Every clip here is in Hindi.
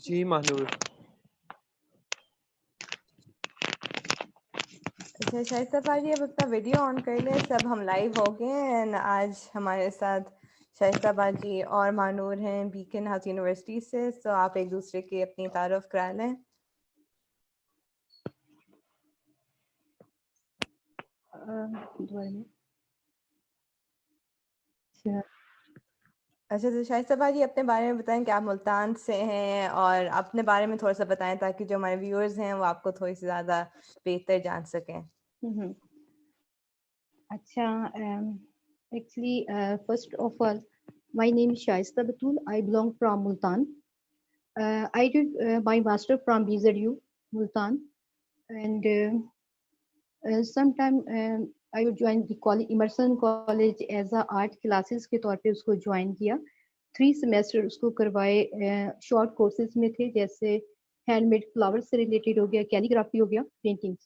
जी महानूर। अच्छा शाइस्ता पाजी, अब अपना वीडियो ऑन कर लें। सब हम लाइव हो गए हैं एंड आज हमारे साथ शाइस्ता बाजी और मानूर हैं बीकन हाउस यूनिवर्सिटी से। तो आप एक दूसरे की अपनी तारुफ करा लें। अच्छा तो शाइस्ता बाजी, अपने बारे में बताएं कि आप मुल्तान से हैं और अपने बारे में थोड़ा सा बताएं ताकि जो हमारे व्यूअर्स हैं वो आपको थोड़ी सी ज़्यादा बेहतर जान सकें। अच्छा, actually, first of all, my name is Shaista Batul. I belong from Multan. I did my master from BZU, Multan, and sometime I would join the college, Emerson College as a art classes के तौर पे उसको join किया। 3 semester उसको करवाए। short courses में थे, जैसे handmade flowers से related हो गया, calligraphy हो गया, paintings।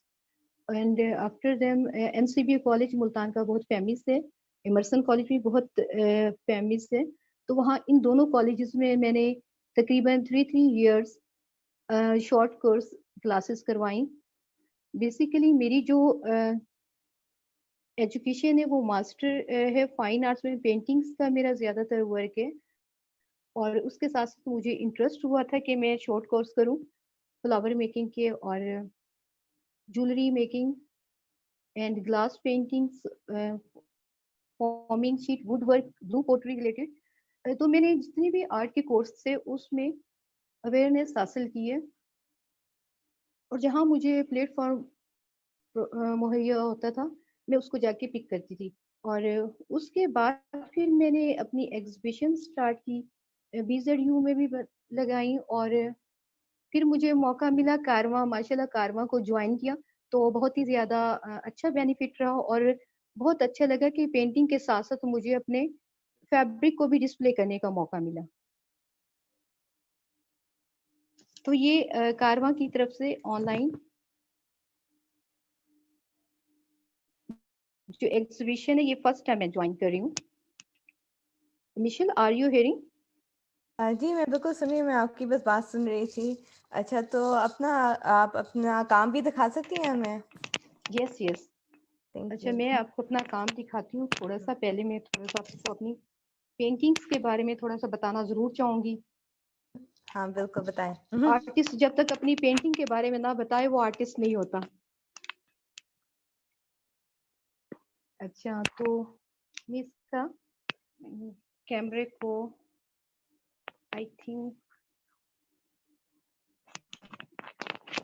And after them MCB college Multan का बहुत फेमस है, इमर्सन कॉलेज भी बहुत फेमस है। तो वहाँ इन दोनों कॉलेजेस में मैंने तकरीबन 3 years शॉर्ट कोर्स क्लासेस करवाई। बेसिकली मेरी जो एजुकेशन है वो मास्टर है फाइन आर्ट्स में, पेंटिंग्स का मेरा ज़्यादातर वर्क है। और उसके साथ साथ मुझे इंटरेस्ट हुआ था कि मैं शॉर्ट कोर्स करूँ फ्लावर मेकिंग के और jewellery making and glass paintings, forming sheet, wood work, blue pottery related. तो मैंने जितने भी आर्ट के कोर्स थे उसमें अवेयरनेस हासिल की है। और जहाँ मुझे प्लेटफॉर्म मुहैया होता था मैं उसको जाके पिक करती थी। और उसके बाद फिर मैंने अपनी एग्जीबिशन स्टार्ट की, BZU में भी लगाई। और फिर मुझे मौका मिला कारवां, माशाल्लाह कारवां को ज्वाइन किया। तो बहुत ही ज़्यादा अच्छा बेनिफिट रहा और बहुत अच्छा लगा कि पेंटिंग के साथ साथ मुझे अपने फैब्रिक को भी डिस्प्ले करने का मौका मिला। तो ये कारवां की तरफ से ऑनलाइन जो एग्जीबिशन है ये फर्स्ट टाइम मैं ज्वाइन कर रही हूँ। Michelle, are you hearing? जी मैं बिल्कुल सुन रही हूँ, मैं आपकी बस बात सुन रही थी। अच्छा तो आप अपना काम भी दिखा सकती हैं हमें? Yes yes. थैंक अच्छा, यू। मैं आपको अपना काम दिखाती हूँ थोड़ा सा। पहले मैं थोड़ा सा आपको अपनी पेंटिंग्स के बारे में थोड़ा सा बताना जरूर चाहूंगी। हाँ बिल्कुल बताएं। आर्टिस्ट जब तक अपनी पेंटिंग के बारे में ना बताए वो आर्टिस्ट नहीं होता। अच्छा, तो मैं इसका कैमरे को आई थिंक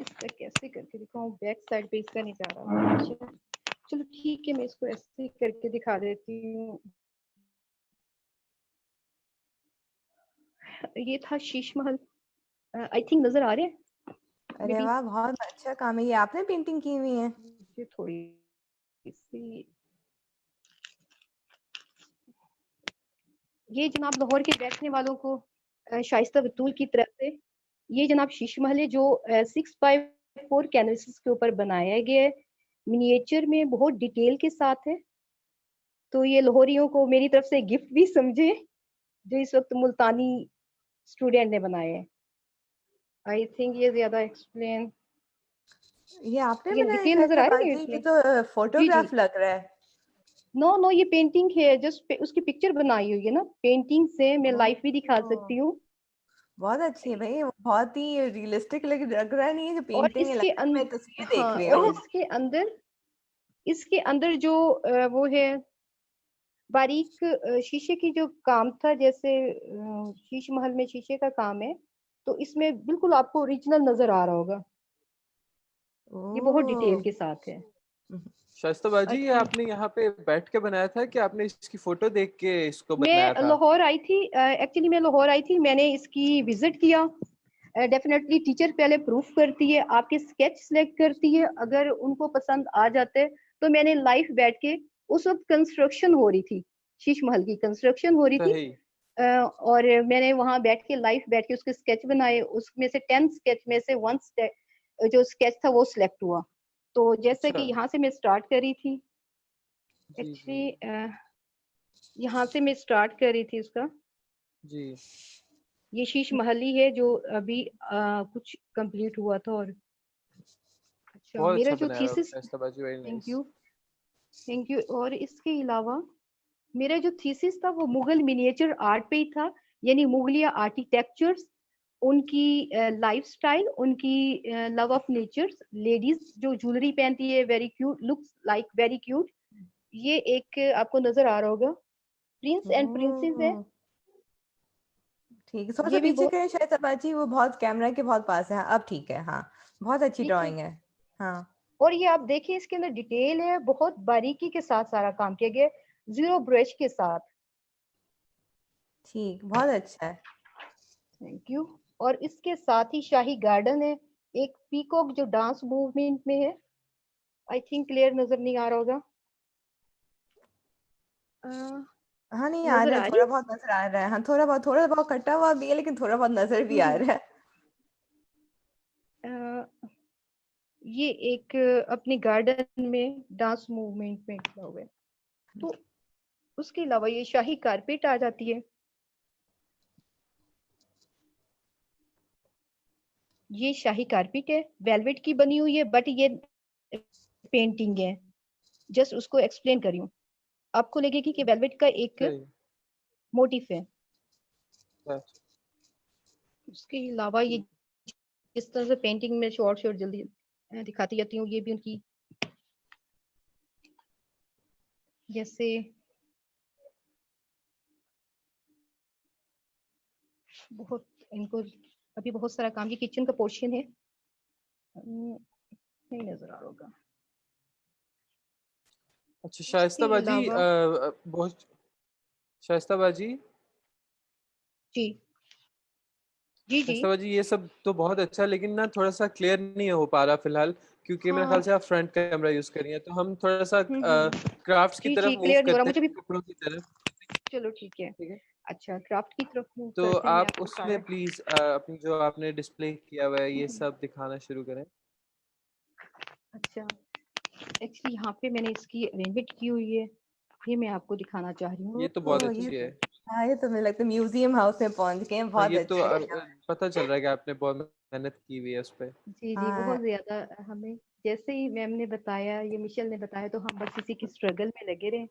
इसका कैसे करके दिखाऊं, बैक साइड पे इसका नहीं जा रहा। अच्छा चलो ठीक है, मैं इसको ऐसे करके दिखा देती हूँ। ये था शीश महल, आई थिंक नजर आ रहे हैं। अरे वाह, बहुत अच्छा काम है। ये आपने पेंटिंग की हुई है? मुझे थोड़ी सी, ये जनाब लाहौर के बैठने वालों को शाइस्ता बतूल की तरफ से ये जनाब शीश महल है जो 6x4 कैनवस के ऊपर बनाया गया है, मिनिएचर में बहुत डिटेल के साथ है। तो ये लाहौरियों को मेरी तरफ से गिफ्ट भी समझे जो इस वक्त मुल्तानी स्टूडेंट ने बनाए हैं। आई थिंक ये ज्यादा एक्सप्लेन, ये आपने ये बनाया डिटेल नजर शाइस्ता आ रही है बाजी? ये इसमें? तो जी जी, फोटोग्राफ लग रहा है। नो नो, ये पेंटिंग है, जस्ट उसकी पिक्चर बनाई हुई है ना। पेंटिंग से मैं लाइव भी दिखा ओह, सकती हूँ। बहुत अच्छी है भाई, बहुत ही रियलिस्टिक लग रहा है। नहीं, ये जो और पेंटिंग है इसके लगता है मैं तस्वीर देख हाँ, रही और हूँ। इसके अंदर जो वो है बारीक शीशे की जो काम था, जैसे शीश महल में शीशे का काम है, तो इसमें बिल्कुल आपको ओरिजिनल नजर आ रहा होगा। ये बहुत ओह। डिटेल के साथ है। शाइस्ता बाजी, ये अच्छा, आपने यहाँ पे बैठ के बनाया था कि आपने इसकी फोटो देख के इसको बनाया मैं था? लाहौर आई थी, एक्चुअली मैं लाहौर आई थी, मैंने इसकी विजिट किया। डेफिनेटली टीचर पहले प्रूफ करती है, आपके स्केच सिलेक्ट करती है, अगर उनको पसंद आ जाते तो मैंने लाइव बैठ के, उस वक्त कंस्ट्रक्शन हो रही थी, शीश महल की कंस्ट्रक्शन हो रही थी। सही। और मैंने वहां बैठ के लाइव बैठ के उसके स्केच बनाए। उसमें से 10 स्केच में से जो स्केच था वो सिलेक्ट हुआ। तो जैसे कि अच्छा। यहाँ से मैं स्टार्ट करी थी, जी जी एक्चुअली यहाँ से मैं स्टार्ट कर रही थी उसका। जी। ये शीश महली है जो अभी कुछ कंप्लीट हुआ था। और अच्छा, बहुत मेरा अच्छा जो बनाया हुआ है थीसिस, शाइस्ता बाजी, very thank nice. You, thank you. और इसके अलावा मेरा जो थीसिस था वो मुगल मिनिएचर आर्ट पे ही था, यानी मुगलिया आर्किटेक्चर्स, उनकी लाइफस्टाइल, उनकी लव ऑफ नेचर, लेडीज जो ज्वेलरी पहनती है, very cute, looks like very cute. ये एक आपको नजर आ रहा होगा, प्रिंस एंड प्रिंसेस है। ओह, ठीक है, थोड़ा सा ये भी पीछे बहुत करें शायद बाजी, वो बहुत कैमरा के बहुत पास है। हाँ, अब ठीक है। हाँ, बहुत अच्छी ठीक है। ड्राइंग है। हाँ, और ये आप देखिए, इसके अंदर डिटेल है, बहुत बारीकी के साथ सारा काम किया गया है, जीरो ब्रश के साथ। ठीक, बहुत अच्छा है। Thank you. और इसके साथ ही शाही गार्डन है, एक पीकॉक जो डांस मूवमेंट में है। आई थिंक क्लियर नजर नहीं आ रहा होगा। अ, हाँ, नहीं आ नजर रहा है, आ रही थोड़ा है। बहुत नजर आ रहा है। हाँ, थोड़ा बहुत कटा हुआ भी है, लेकिन थोड़ा बहुत नजर भी आ हम्म, रहा है। अ, ये एक अपने गार्डन में डांस मूवमेंट में खड़ा हुआ है। तो उसके अलावा ये शाही कारपेट आ जाती है। ये शाही कारपेट है, वेलवेट की बनी हुई है, बट ये पेंटिंग है। जस्ट उसको एक्सप्लेन कर रही हूँ, आपको लगेगी कि वेलवेट का एक सही मोटिफ है। है। उसके अलावा ये जिस तरह से पेंटिंग में शॉर्ट शॉर्ट जल्दी दिखाती जाती हूँ, ये भी उनकी, जैसे बहुत इनको अभी बहुत सारा काम, ये किचन का पोर्शन है। नहीं नजर आ रहा होगा। अच्छा इसके शाइस्ता बाजी, अलावा बहुत शाइस्ता बाजी, जी जी शाइस्ता बाजी, ये सब तो बहुत अच्छा है, लेकिन ना थोड़ा सा क्लियर नहीं हो पा रहा फिलहाल, क्योंकि मेरे ख्याल हाँ। से आप फ्रंट कैमरा यूज कर रही हैं, तो हम थोड़ा सा हम्म। क्राफ्ट्स की जी तरफ जी, मूव क्लियर नहीं हो रहा करते मुझे हैं, भी। कपड़ों की तरफ। चलो ठीक है। ठीक है, अच्छा, क्राफ्ट की तरफ मूव तो करते हैं, मैं आप आपको उसमें सारा। प्लीज अपनी जो आपने डिस्प्ले किया हुआ है ये सब दिखाना शुरू करें। अच्छा, एक्चुअली यहाँ पे मैंने इसकी अरेंजमेंट की हुई है, ये मैं आपको दिखाना चाह रही हूँ। ये तो बहुत ओह, अच्छी है। हाँ, ये तो मुझे लगता है म्यूजियम हाउस में पहुंच गए हैं। हाँ, बहुत ये तो अच्छा किया हुआ है। पता चल रहा है कि आपने बहुत मेहनत की हुई है उस पे। जी जी, हाँ, बहुत ज्यादा। हमें जैसे ही मैम ने बताया, ये मिशेल ने बताया, तो हम बस इसी की स्ट्रगल में लगे रहे।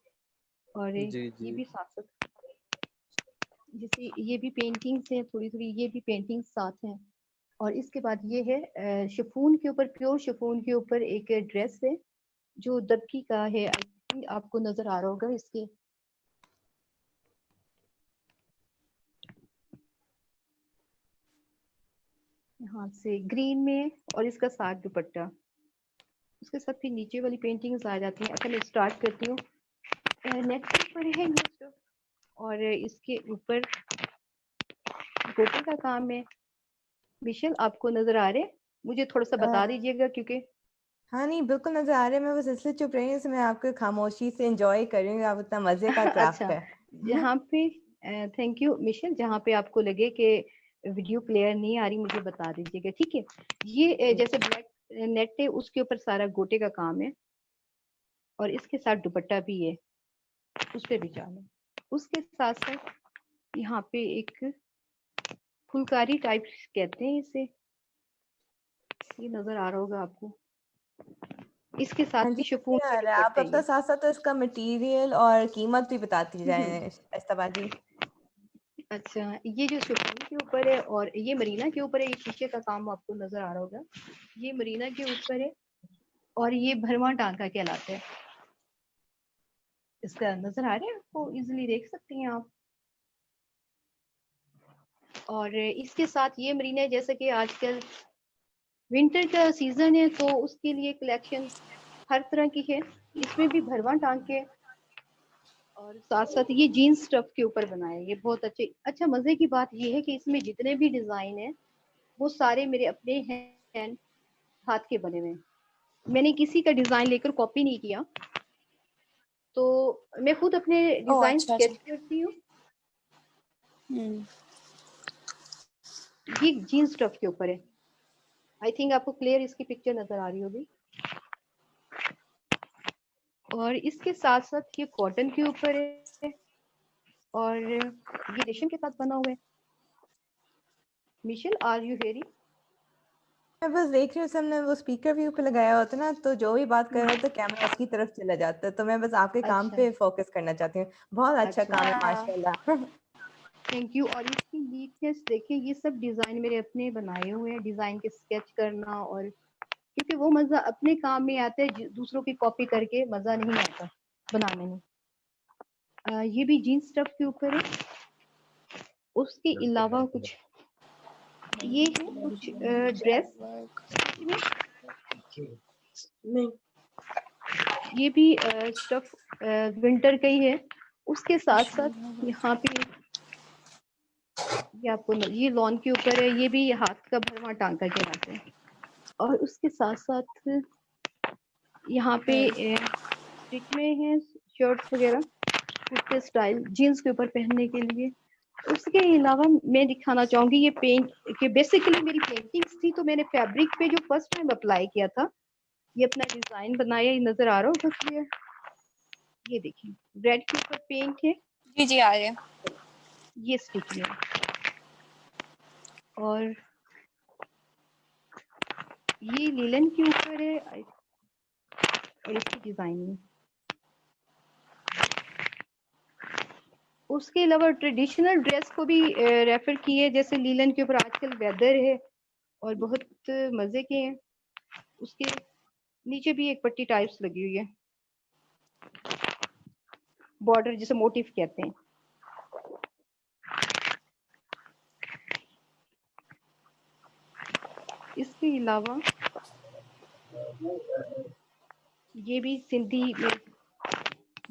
और जी ये जी। भी साथ साथ, जैसे ये भी पेंटिंग्स हैं थोड़ी थोड़ी, ये भी पेंटिंग्स साथ हैं। और इसके बाद ये है शिफॉन के ऊपर, प्योर शिफॉन के ऊपर एक ड्रेस है जो दबकी का है। आई थिंक आपको नजर आ रहा होगा इसके, यहाँ से ग्रीन में, और इसका साथ दुपट्टा। उसके साथ फिर नीचे वाली पेंटिंग्स आ जाती हैं। अच्छा, मैं स्टार्ट करती हूँ। नेट के ऊपर है ये सब, और इसके ऊपर गोटे का काम है। मिशेल, आपको नजर आ रहे? मुझे थोड़ा सा अ, बता दीजिएगा, क्योंकि हाँ, नहीं बिल्कुल नजर आ रहे हैं। मैं बस इसलिए चुप रही हूँ, इसलिए मैं आपको खामोशी से एंजॉय कर रही हूँ। आप इतना मजे का क्राफ्ट अच्छा, है। जहाँ पे, थैंक यू मिशेल, जहाँ पे आपको लगे कि वीडियो क्लियर नहीं आ रही, मुझे बता दीजिएगा, ठीक है। ये जैसे ब्लैक नेट है, उसके ऊपर सारा गोटे का काम है, और इसके साथ दुपट्टा भी है, उस पे भी चाल है। उसके साथ साथ यहाँ पे एक फुलकारी टाइप कहते हैं इसे, ये नजर आ रहा होगा आपको। इसके साथ हाँ जी, भी शिफॉन नजर का आ रहा है। आप दुपट्टा ही अपना है। साथ साथ तो इसका मटेरियल और कीमत भी बताती जाएं, ऐस्ताबाजी। अच्छा, ये जो शिफॉन के ऊपर है, और ये मरीना के ऊपर है, ये शीशे का काम आपको नजर आ रहा होगा, ये मरीना के ऊपर है। और ये भरवा टांका कहलाता है। इसका नजर आ रहा है आपको, इजिली देख सकती हैं आप। और इसके साथ ये मरीना है, जैसे कि आजकल विंटर का सीजन है, तो उसके लिए कलेक्शन हर तरह की है। इसमें भी भरवा टांके, और साथ साथ ये जीन्स स्टफ के ऊपर बनाए, ये बहुत अच्छे। अच्छा, मजे की बात ये है कि इसमें जितने भी डिजाइन है, वो सारे मेरे अपने हैंड, हाथ के बने हुए हैं। मैंने किसी का डिजाइन लेकर कॉपी नहीं किया, तो मैं खुद अपने ओह डिजाइन अच्छा अच्छा। स्केच करती हूँ। हम्म। ये जीन्स स्टफ के ऊपर है। आई थिंक आपको क्लियर इसकी पिक्चर नजर आ रही होगी। और इसके साथ साथ ये कॉटन के ऊपर है, और ये रेशम के साथ बना हुआ है। Michelle, are you hearing? मैं बस देख रही हूँ, सबने वो स्पीकर व्यू पे लगाया होता है ना, तो जो भी बात कर रहा होता है कैमरा उसकी तरफ चला जाता है, तो मैं बस आपके काम अच्छा पे फोकस करना चाहती हूँ। बहुत अच्छा अच्छा, काम है हाँ माशाल्लाह। Thank you. और इसकी नीटनेस देखिए, ये सब डिजाइन मेरे अपने बनाए हुए हैं, डिजाइन के स्केच करना, और क्योंकि वो मजा अपने काम में आता है, दूसरों की कॉपी करके मजा नहीं आता बनाने में। ये भी जीन्स स्टफ के ऊपर है। उसके अलावा कुछ ये है, कुछ ड्रेस में, ये भी स्टफ विंटर का ही है। उसके साथ साथ यहाँ पे ये आपको ये लॉन के ऊपर है, ये भी हाथ का भरवा टांका के हाथ है। और उसके साथ साथ यहाँ पे स्टिच में है शर्ट्स वगैरह, कुर्ते स्टाइल जीन्स के ऊपर पहनने के लिए। उसके अलावा मैं दिखाना चाहूंगी ये पेंट कि बेसिकली मेरी पेंटिंग्स थी, तो मैंने फैब्रिक पे जो फर्स्ट टाइम अप्लाई किया था, ये अपना डिजाइन बनाया, ये नजर आ रहा होगा क्लियर? ये देखिए, रेड के ऊपर पेंट है, जी जी आ रहे हैं। ये स्टिच में, और ये लीलन के ऊपर है, और इसकी डिजाइन में। उसके अलावा ट्रेडिशनल ड्रेस को भी रेफर किए, जैसे लीलन के ऊपर आजकल वेदर है और बहुत मजे के हैं। उसके नीचे भी एक पट्टी टाइप्स लगी हुई है, बॉर्डर जिसे मोटिव कहते हैं। इसके अलावा ये भी सिंधी में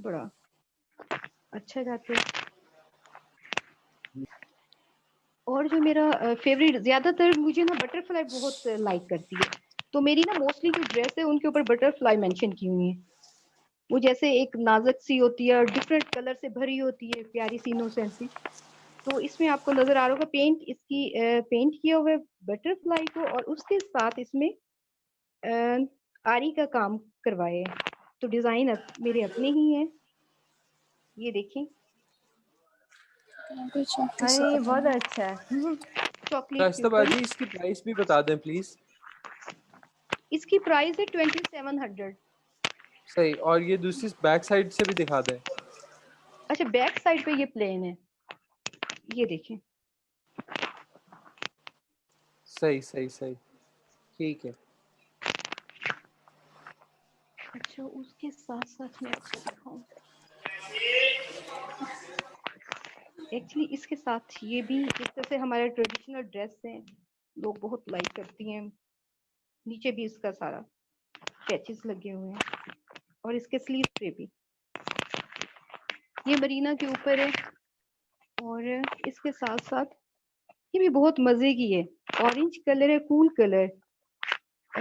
बड़ा अच्छा जाते हैं। और जो मेरा फेवरेट, ज्यादातर मुझे ना बटरफ्लाई बहुत लाइक करती है, तो मेरी ना मोस्टली जो ड्रेस है उनके ऊपर बटरफ्लाई मेंशन की हुई है। वो जैसे एक नाजुक सी होती है और डिफरेंट कलर से भरी होती है, प्यारी सी इनोसेंट सी। तो इसमें आपको नजर आ रहा होगा पेंट, इसकी पेंट किया हुआ है बटरफ्लाई को, और उसके साथ इसमें आरी का काम करवाए हैं। तो डिजाइन मेरे अपने ही है, ये देखें, अरे बहुत अच्छा है। चॉकलेट के शाइस्ता ऊपर। बाजी, इसकी प्राइस भी बता दें प्लीज। इसकी प्राइस है 2700। सही, और ये दूसरी बैक साइड से भी दिखा दें। अच्छा, बैक साइड पे ये प्लेन है, ये देखें। सही सही सही, ठीक है। अच्छा, उसके साथ साथ मैं आपको दिखाऊं, एक्चुअली इसके साथ ये भी इस तरह से हमारे ट्रेडिशनल ड्रेस है, लोग बहुत लाइक करती हैं। नीचे भी इसका सारा पैचेस लगे हुए हैं, और इसके स्लीव पे भी ये मरीना के ऊपर है। और इसके साथ साथ ये भी बहुत मजे की है, ऑरेंज कलर है, कूल कलर।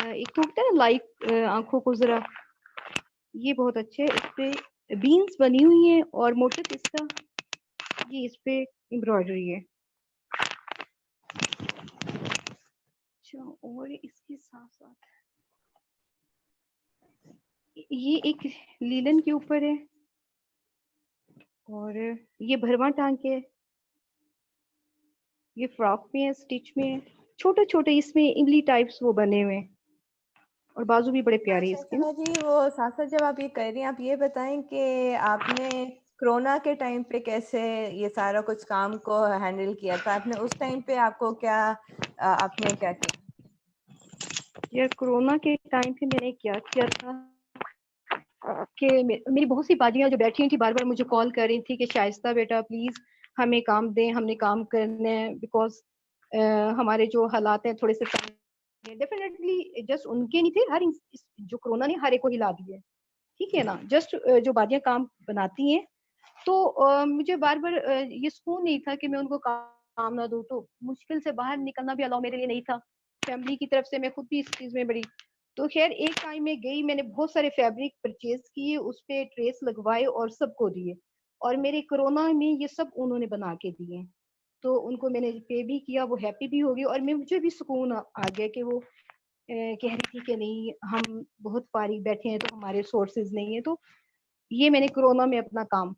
एक तो होता है लाइक आंखों को जरा, ये बहुत अच्छे है। इस पे बीन्स बनी हुई है और मोटिव इसका, ये इस पे एम्ब्रॉयडरी है। अच्छा, और इसके साथ साथ ये एक लीलन के ऊपर है, और ये भरवा टांके, ये फ्रॉक में है, स्टिच में है, छोटे छोटे इसमें इमली टाइप्स वो बने हुए हैं, और बाजू भी बड़े प्यारे इसके ना। शाइस्ता जी, वो साथ साथ जब आप ये कर रही हैं, आप ये बताएं कि आपने कोरोना के टाइम पे कैसे ये सारा कुछ काम को हैंडल किया था? आपने उस टाइम पे आपको क्या आपने क्या किया? यार, कोरोना के टाइम पे मैंने क्या किया था कि मेरी बहुत सी बाजियां जो बैठी हुई थी बार बार मुझे कॉल कर रही थी कि शाइस्ता बेटा प्लीज हमें काम दें, हमने काम करना है, बिकॉज हमारे जो हालात हैं थोड़े से डेफिनेटली जस्ट उनके नहीं थे, जो कोरोना ने हर एक को हिला दिया है, ठीक है ना। जस्ट जो बाजियां काम बनाती हैं, तो मुझे बार बार ये सुकून नहीं था कि मैं उनको काम ना दूं, तो मुश्किल से बाहर निकलना भी अलाउ मेरे लिए नहीं था। फैमिली की तरफ से मैं खुद भी इस चीज में बड़ी, तो खैर एक टाइम में गई, मैंने बहुत सारे फैब्रिक परचेज किए, उस पे ट्रेस लगवाए और सबको दिए, और मेरे कोरोना में ये सब उन्होंने बना के दिए। तो उनको मैंने पे भी किया, वो हैप्पी भी हो गई, और मैं मुझे भी सुकून आ गया कि वो कह रही थी कि नहीं, हम बहुत फारिग बैठे हैं तो हमारे सोर्सेज नहीं है। तो ये मैंने कोरोना में अपना काम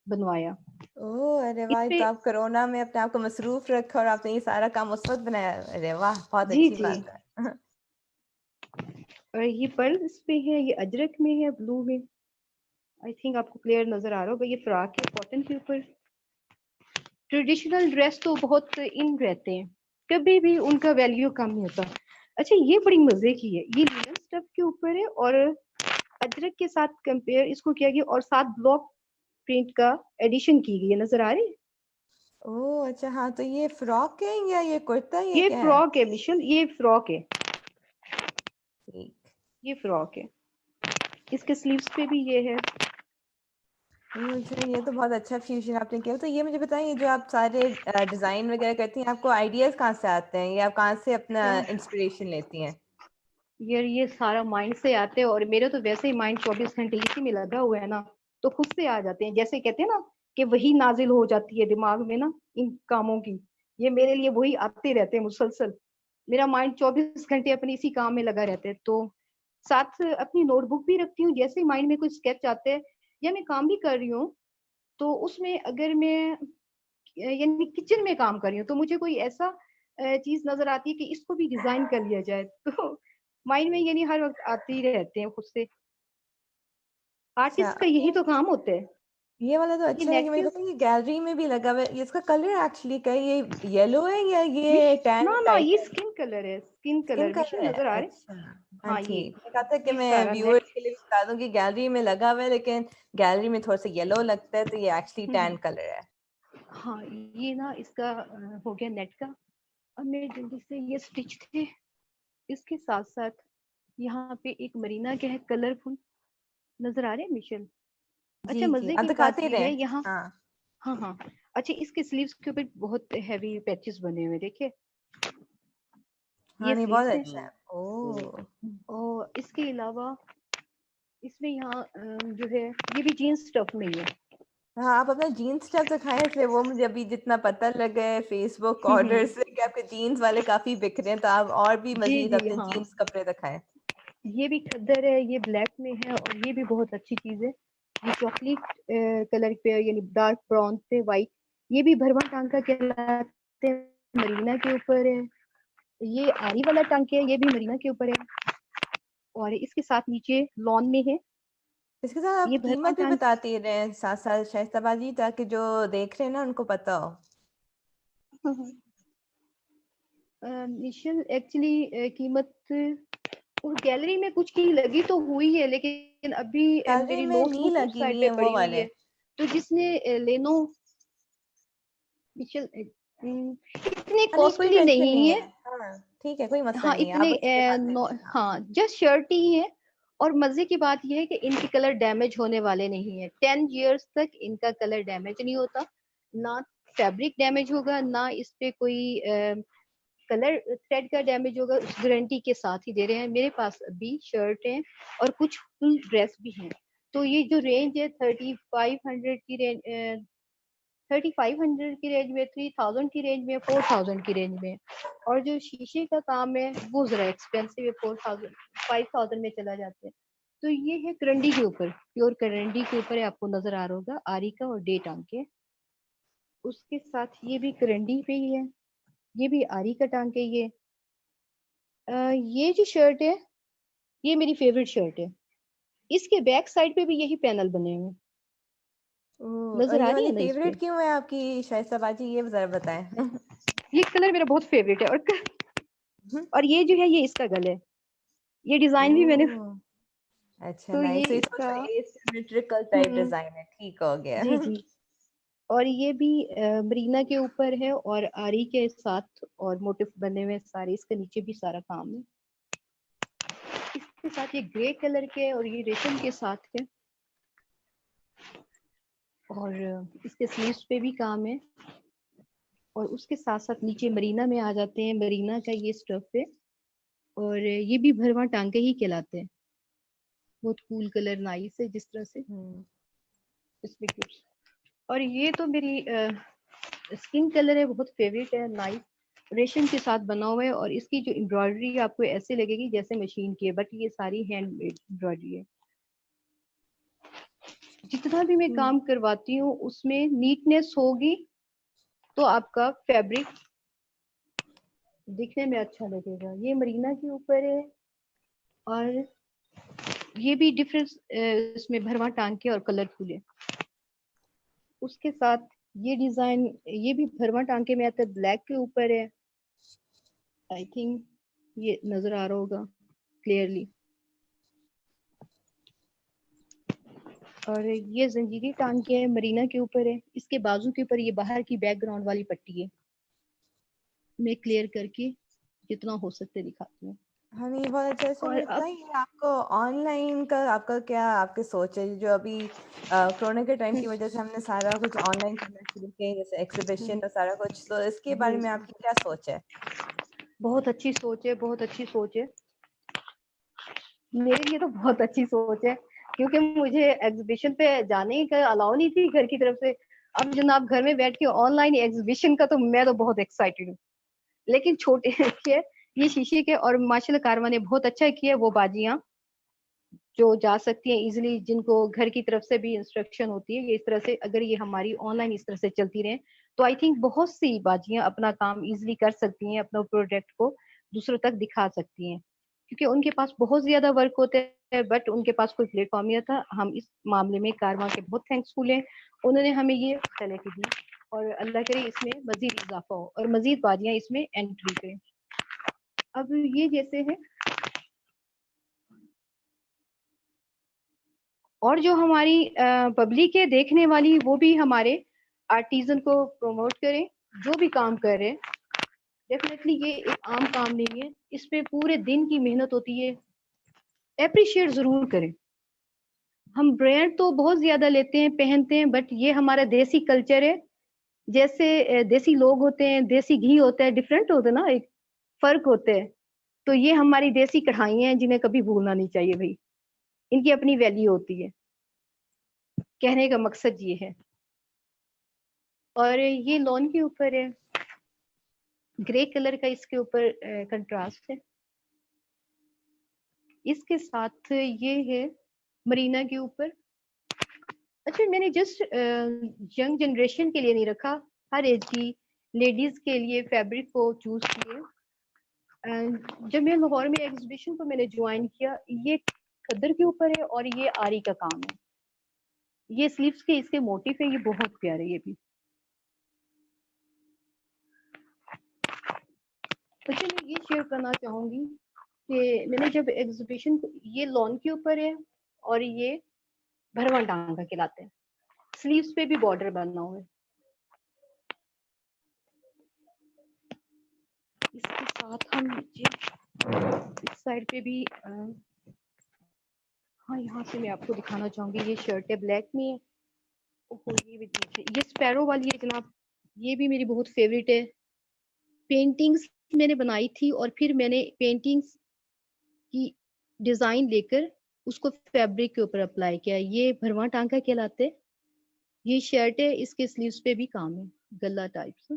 बनवाया। ओह अरे वाह, इस पे तो आप कोरोना में अपने आप को मसरूफ रखा और आपने ये सारा काम उस वक्त बनाया। अरे वाह, बहुत जी अच्छी जी। बात है। और ये पर्ल इस पे है, ये अजरक में है, ब्लू में। आई थिंक आपको क्लियर नजर आ रहा होगा। ये फ्रॉक है कॉटन के ऊपर। ट्रेडिशनल ड्रेस तो बहुत इन रहते हैं, कभी भी उनका वैल्यू कम नहीं होता। अच्छा ये बड़ी मजे की है, ये लिनन स्टफ के ऊपर है और अजरक के साथ कंपेयर इसको किया गया और साथ ब्लॉक प्रिंट का एडिशन की गई है, नजर आ रही है। ओह अच्छा, हाँ तो ये फ्रॉक है या ये कुर्ता, ये ये क्या है? फ्रॉक है मिशल, ये फ्रॉक है, ठीक। ये फ्रॉक है। इसके स्लीव्स पे भी ये है। अच्छा, ये तो बहुत अच्छा फ्यूजन आपने किया। तो ये मुझे बताइए, जो आप सारे डिजाइन वगैरह करती हैं, आपको आइडियाज कहाँ से आते हैं या आप कहाँ से अपना यार इंस्पिरेशन लेती हैं? यार ये सारा माइंड से आते हैं और मेरे तो वैसे ही माइंड 24 घंटे इसी में लगा हुआ है ना, तो खुद से आ जाते हैं। जैसे कहते हैं ना कि वही नाजिल हो जाती है दिमाग में ना इन कामों की, ये मेरे लिए वही आते रहते हैं मुसलसल। मेरा माइंड 24 घंटे अपने इसी काम में लगा रहता है। तो साथ अपनी नोटबुक भी रखती हूँ, जैसे माइंड में कुछ स्केच आते हैं या मैं काम भी कर रही हूँ, तो उसमें अगर मैं यानी किचन में काम कर रही हूँ तो मुझे कोई ऐसा चीज नजर आती है कि इसको भी डिजाइन कर लिया जाए, तो माइंड में यानी हर वक्त आते ही रहते हैं खुद से। अच्छा, आर्टिस्ट का यही तो काम होता है। ये वाला तो ये अच्छा है कि नेट मुझे के पता है ये गैलरी में भी लगा हुआ है। ये इसका कलर एक्चुअली क्या है? ये येलो है या मिश ये टैन ना ना टाइप ये है? स्किन कलर है, skin skin colour colour mission है, नजर आ रहे हैं। अच्छा। हाँ हाँ ठीक, मैं कहा था कि ये मैं सारा नेट। व्यूअर्स के लिए भी बता दूं कि गैलरी में लगा हुआ है, लेकिन गैलरी में थोड़ा सा येलो लगता है, तो ये एक्चुअली टैन कलर है। हाँ ये ना इसका हो गया नेट का। अब मैं जल्दी से ये स्टिच थे, इसके साथ साथ यहाँ पे एक मरीना के है कलरफुल, नजर आ रहे हैं मिशेल। जी अच्छा जी, मजे आप की बात दिखाते ही ये रहे। है यहाँ। हाँ। हाँ हाँ। अच्छा इसके स्लीव्स के ऊपर बहुत हैवी पैचेस बने हुए देखिए, हाँ ये नहीं, बहुत स्लीव्स है। अच्छा है। ओह। और इसके अलावा इसमें यहाँ जो है ये भी जीन्स स्टफ में ही है। हाँ, आप अपना जीन्स स्टफ दिखाएं, इसलिए वो मुझे अभी जितना पता लगा है फेसबुक ऑर्डर हम्म, से कि आपके जीन्स वाले काफी बिक रहे हैं, तो आप और भी जी मजीद जी अपने हाँ। जीन्स कपड़े दिखाएं। ये भी खद्दर है, ये ब्लैक में है और ये भी बहुत अच्छी चीज है। ये चॉकलेट कलर पे यानी डार्क ब्राउन पे वाइट, ये भी भरवा टांका कहलाते हैं, मरीना के ऊपर है। ये आरी वाला टांके है, ये भी मरीना के ऊपर है और इसके साथ नीचे लॉन में है। इसके साथ ये आप भरवा कीमत भी टांके बताते रहे साथ साथ शाइस्ताबाजी, ताकि जो देख रहे हैं ना उनको पता हो। इनिशियल एक्चुअली कीमत उस गैलरी में कुछ की लगी तो हुई है, लेकिन अभी गैलरी मेरी में नहीं नोटबुक उस लगी साइड हुई पे है वो पड़ी हुई वाले। है। तो जिसने लेनो मिशेल इतने हाँ नहीं, कोई कॉस्टली टेंशन नहीं नहीं है। है। हाँ ठीक है, कोई मसला हाँ नहीं है, आप इतने बस दिखाते रहिए। हाँ। हाँ जस्ट शर्ट ही है। और मजे की बात यह है कि इनके कलर डैमेज होने वाले नहीं है, 10 years तक इनका कलर डैमेज नहीं होता, ना फैब्रिक डैमेज होगा, ना इस पे कोई कलर थ्रेड का डैमेज होगा। उस गारंटी के साथ ही दे रहे हैं। मेरे पास अभी शर्ट है और कुछ फुल ड्रेस भी हैं। तो ये जो रेंज है 3500 की रेंज, 3500 की रेंज में, 3000 की रेंज में, 4000 की रेंज में। और जो शीशे का काम है वो जरा एक्सपेंसिव है, 4000 5000 में चला जाता है। तो ये है करंडी के ऊपर, प्योर करंडी के ऊपर है, आपको नजर आ रहा होगा आरी का और डे टांके। उसके साथ ये भी करंडी पे ही है, ये भी आरी का टांके। ये जो शर्ट है ये मेरी फेवरेट शर्ट है, इसके बैक साइड पे भी यही पैनल बने हुए हैं, ओह, नजर आ ये रही वाली है ना इस पे। फेवरेट क्यों है आपकी शाइस्ताबाजी, ये जरा बताएं। ये कलर मेरा बहुत फेवरेट है और ये जो है ये इसका गला है, ये डिजाइन भी मैंने। ओह अच्छा, तो ये नाइस। तो ये थोड़ा इसका सा एसिमेट्रिकल टाइप हम्म, डिजाइन है, ठीक हो गया। जी जी। और ये भी मरीना के ऊपर है और आरी के साथ और मोटिफ बने हुए सारे, इसके नीचे भी सारा काम है। इसके साथ ये ग्रे कलर के और ये रेशम के साथ है और इसके स्लीव्स पे भी काम है। और उसके साथ साथ नीचे मरीना में आ जाते हैं, मरीना का ये स्टफ है और ये भी भरवा टांके ही कहलाते हैं। बहुत कूल कलर, नाइस है जिस तरह से हम्म। इसमें कुछ। और ये तो मेरी स्किन कलर है, बहुत फेवरेट है, नाइस रेशम के साथ बना हुआ है और इसकी जो एम्ब्रॉयडरी आपको ऐसे लगेगी जैसे मशीन की है, बट ये सारी हैंडमेड एम्ब्रॉयडरी है। जितना भी मैं काम करवाती हूँ उसमें नीटनेस होगी तो आपका फैब्रिक दिखने में अच्छा लगेगा। ये मरीना के ऊपर है और ये भी डिफरेंस इसमें भरवा टांके और कलरफुल है। उसके साथ ये डिजाइन ये भी भरवा टांके में आता है, ब्लैक के ऊपर है। आई थिंक ये नजर आ रहा होगा क्लियरली। और ये जंजीरी टांके है, मरीना के ऊपर है। इसके बाजू के ऊपर ये बाहर की बैकग्राउंड वाली पट्टी है। मैं क्लियर करके जितना हो सकता है दिखाती हूँ। हाँ नहीं बहुत अच्छा है। और मुझे अब बताइए आपको ऑनलाइन का आपका क्या आपके सोच है जो अभी कोरोना के टाइम की वजह से हमने सारा कुछ ऑनलाइन करना शुरू किया जैसे एग्जीबिशन और सारा कुछ, तो इसके बारे में आपकी क्या सोच है? बहुत अच्छी सोच है, बहुत अच्छी सोच है। मेरे लिए तो बहुत अच्छी सोच है क्योंकि मुझे एग्जीबिशन पे जाने का अलाउ नहीं थी घर की तरफ से। अब जनाब घर में बैठ के ऑनलाइन एग्जीबिशन का तो मैं तो बहुत एक्साइटेड हूँ। लेकिन छोटे के ये शीशे के और माशाल्लाह कारवा ने बहुत अच्छा किया वो बाजियां जो जा सकती हैं इजिली, जिनको घर की तरफ से भी इंस्ट्रक्शन होती है। ये इस तरह से अगर ये हमारी ऑनलाइन इस तरह से चलती रहे तो आई थिंक बहुत सी बाजियां अपना काम इजिली कर सकती हैं, अपना प्रोडक्ट को दूसरों तक दिखा सकती हैं। क्योंकि उनके पास बहुत ज्यादा वर्क होते हैं बट उनके पास कोई प्लेटफॉर्म नहीं था। हम इस मामले में कारवां के बहुत थैंक्सफुल हैं, उन्होंने हमें ये फैसिलिटी दी। और अल्लाह करे इसमें मजीद इजाफा हो और मजीद बाजियां इसमें एंट्री करें। अब ये जैसे है और जो हमारी पब्लिक है देखने वाली वो भी हमारे आर्टिजन को प्रमोट करें जो भी काम कर रहे हैं। डेफिनेटली ये एक आम काम नहीं है, इस पे पूरे दिन की मेहनत होती है। अप्रिशिएट जरूर करें। हम ब्रांड तो बहुत ज्यादा लेते हैं पहनते हैं बट ये हमारा देसी कल्चर है। जैसे देसी लोग होते हैं, देसी घी होता है, डिफरेंट होता है ना, एक फर्क होता है। तो ये हमारी देसी कढ़ाइयाँ हैं जिन्हें कभी भूलना नहीं चाहिए भाई, इनकी अपनी वैल्यू होती है। कहने का मकसद ये है। और ये लॉन के ऊपर है, ग्रे कलर का इसके ऊपर कंट्रास्ट है। इसके साथ ये है मरीना के ऊपर। अच्छा मैंने जस्ट यंग जनरेशन के लिए नहीं रखा, हर एज की लेडीज के लिए फैब्रिक को चूज किए। जब मैं लाहौर में एग्जीबिशन को मैंने ज्वाइन किया, ये खद्दर के ऊपर है और ये आरी का काम है। ये स्लीव्स के इसके मोटिफ है, ये बहुत प्यारे। ये भी अच्छा मैं ये शेयर करना चाहूंगी कि मैंने जब एग्जीबिशन, ये लॉन के ऊपर है और ये भरवा टांगा कहलाते हैं। स्लीव्स पे भी बॉर्डर बना हुआ है। इसके साथ हम इस साइड पे भी हाँ यहाँ से मैं आपको दिखाना चाहूंगी। ये शर्ट है, ब्लैक में है। ओहो ये भी देखिए, ये स्पैरो वाली है जनाब। ये भी मेरी बहुत फेवरेट है। पेंटिंग्स मैंने बनाई थी और फिर मैंने पेंटिंग्स की डिजाइन लेकर उसको फैब्रिक के ऊपर अप्लाई किया। ये भरवा टांका कहलाते। ये शर्ट है, इसके स्लीव्स पे भी काम है, गला टाइप से।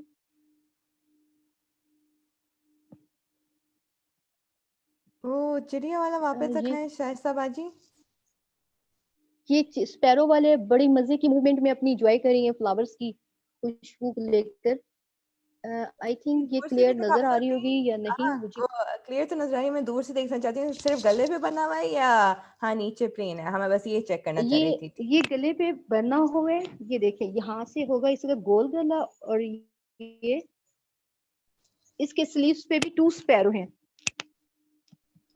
ओ चिड़िया वाला वापस ये दिखाएं शाइस्ता बाजी। ये स्पैरो वाले बड़ी मजे की मूवमेंट में अपनी एंजॉय कर रही हैं, फ्लावर्स की खुशबू लेकर। आई थिंक ये दूर से भी क्लियर दिखा नजर आ रही सकते होगी हैं। या नहीं हाँ मुझे। वो क्लियर तो नजर आ रही है, मैं दूर से देखना चाहती हूँ सिर्फ गले पे बना हुआ है या हाँ नीचे प्लेन है? हमें बस ये चेक करना चाह रही थी। ठीक। ये गले पे बना हुआ है। ये देखें यहाँ से होगा इसका गोल गला और ये इसके स्लीव्स पे भी 2 स्पैरो हैं।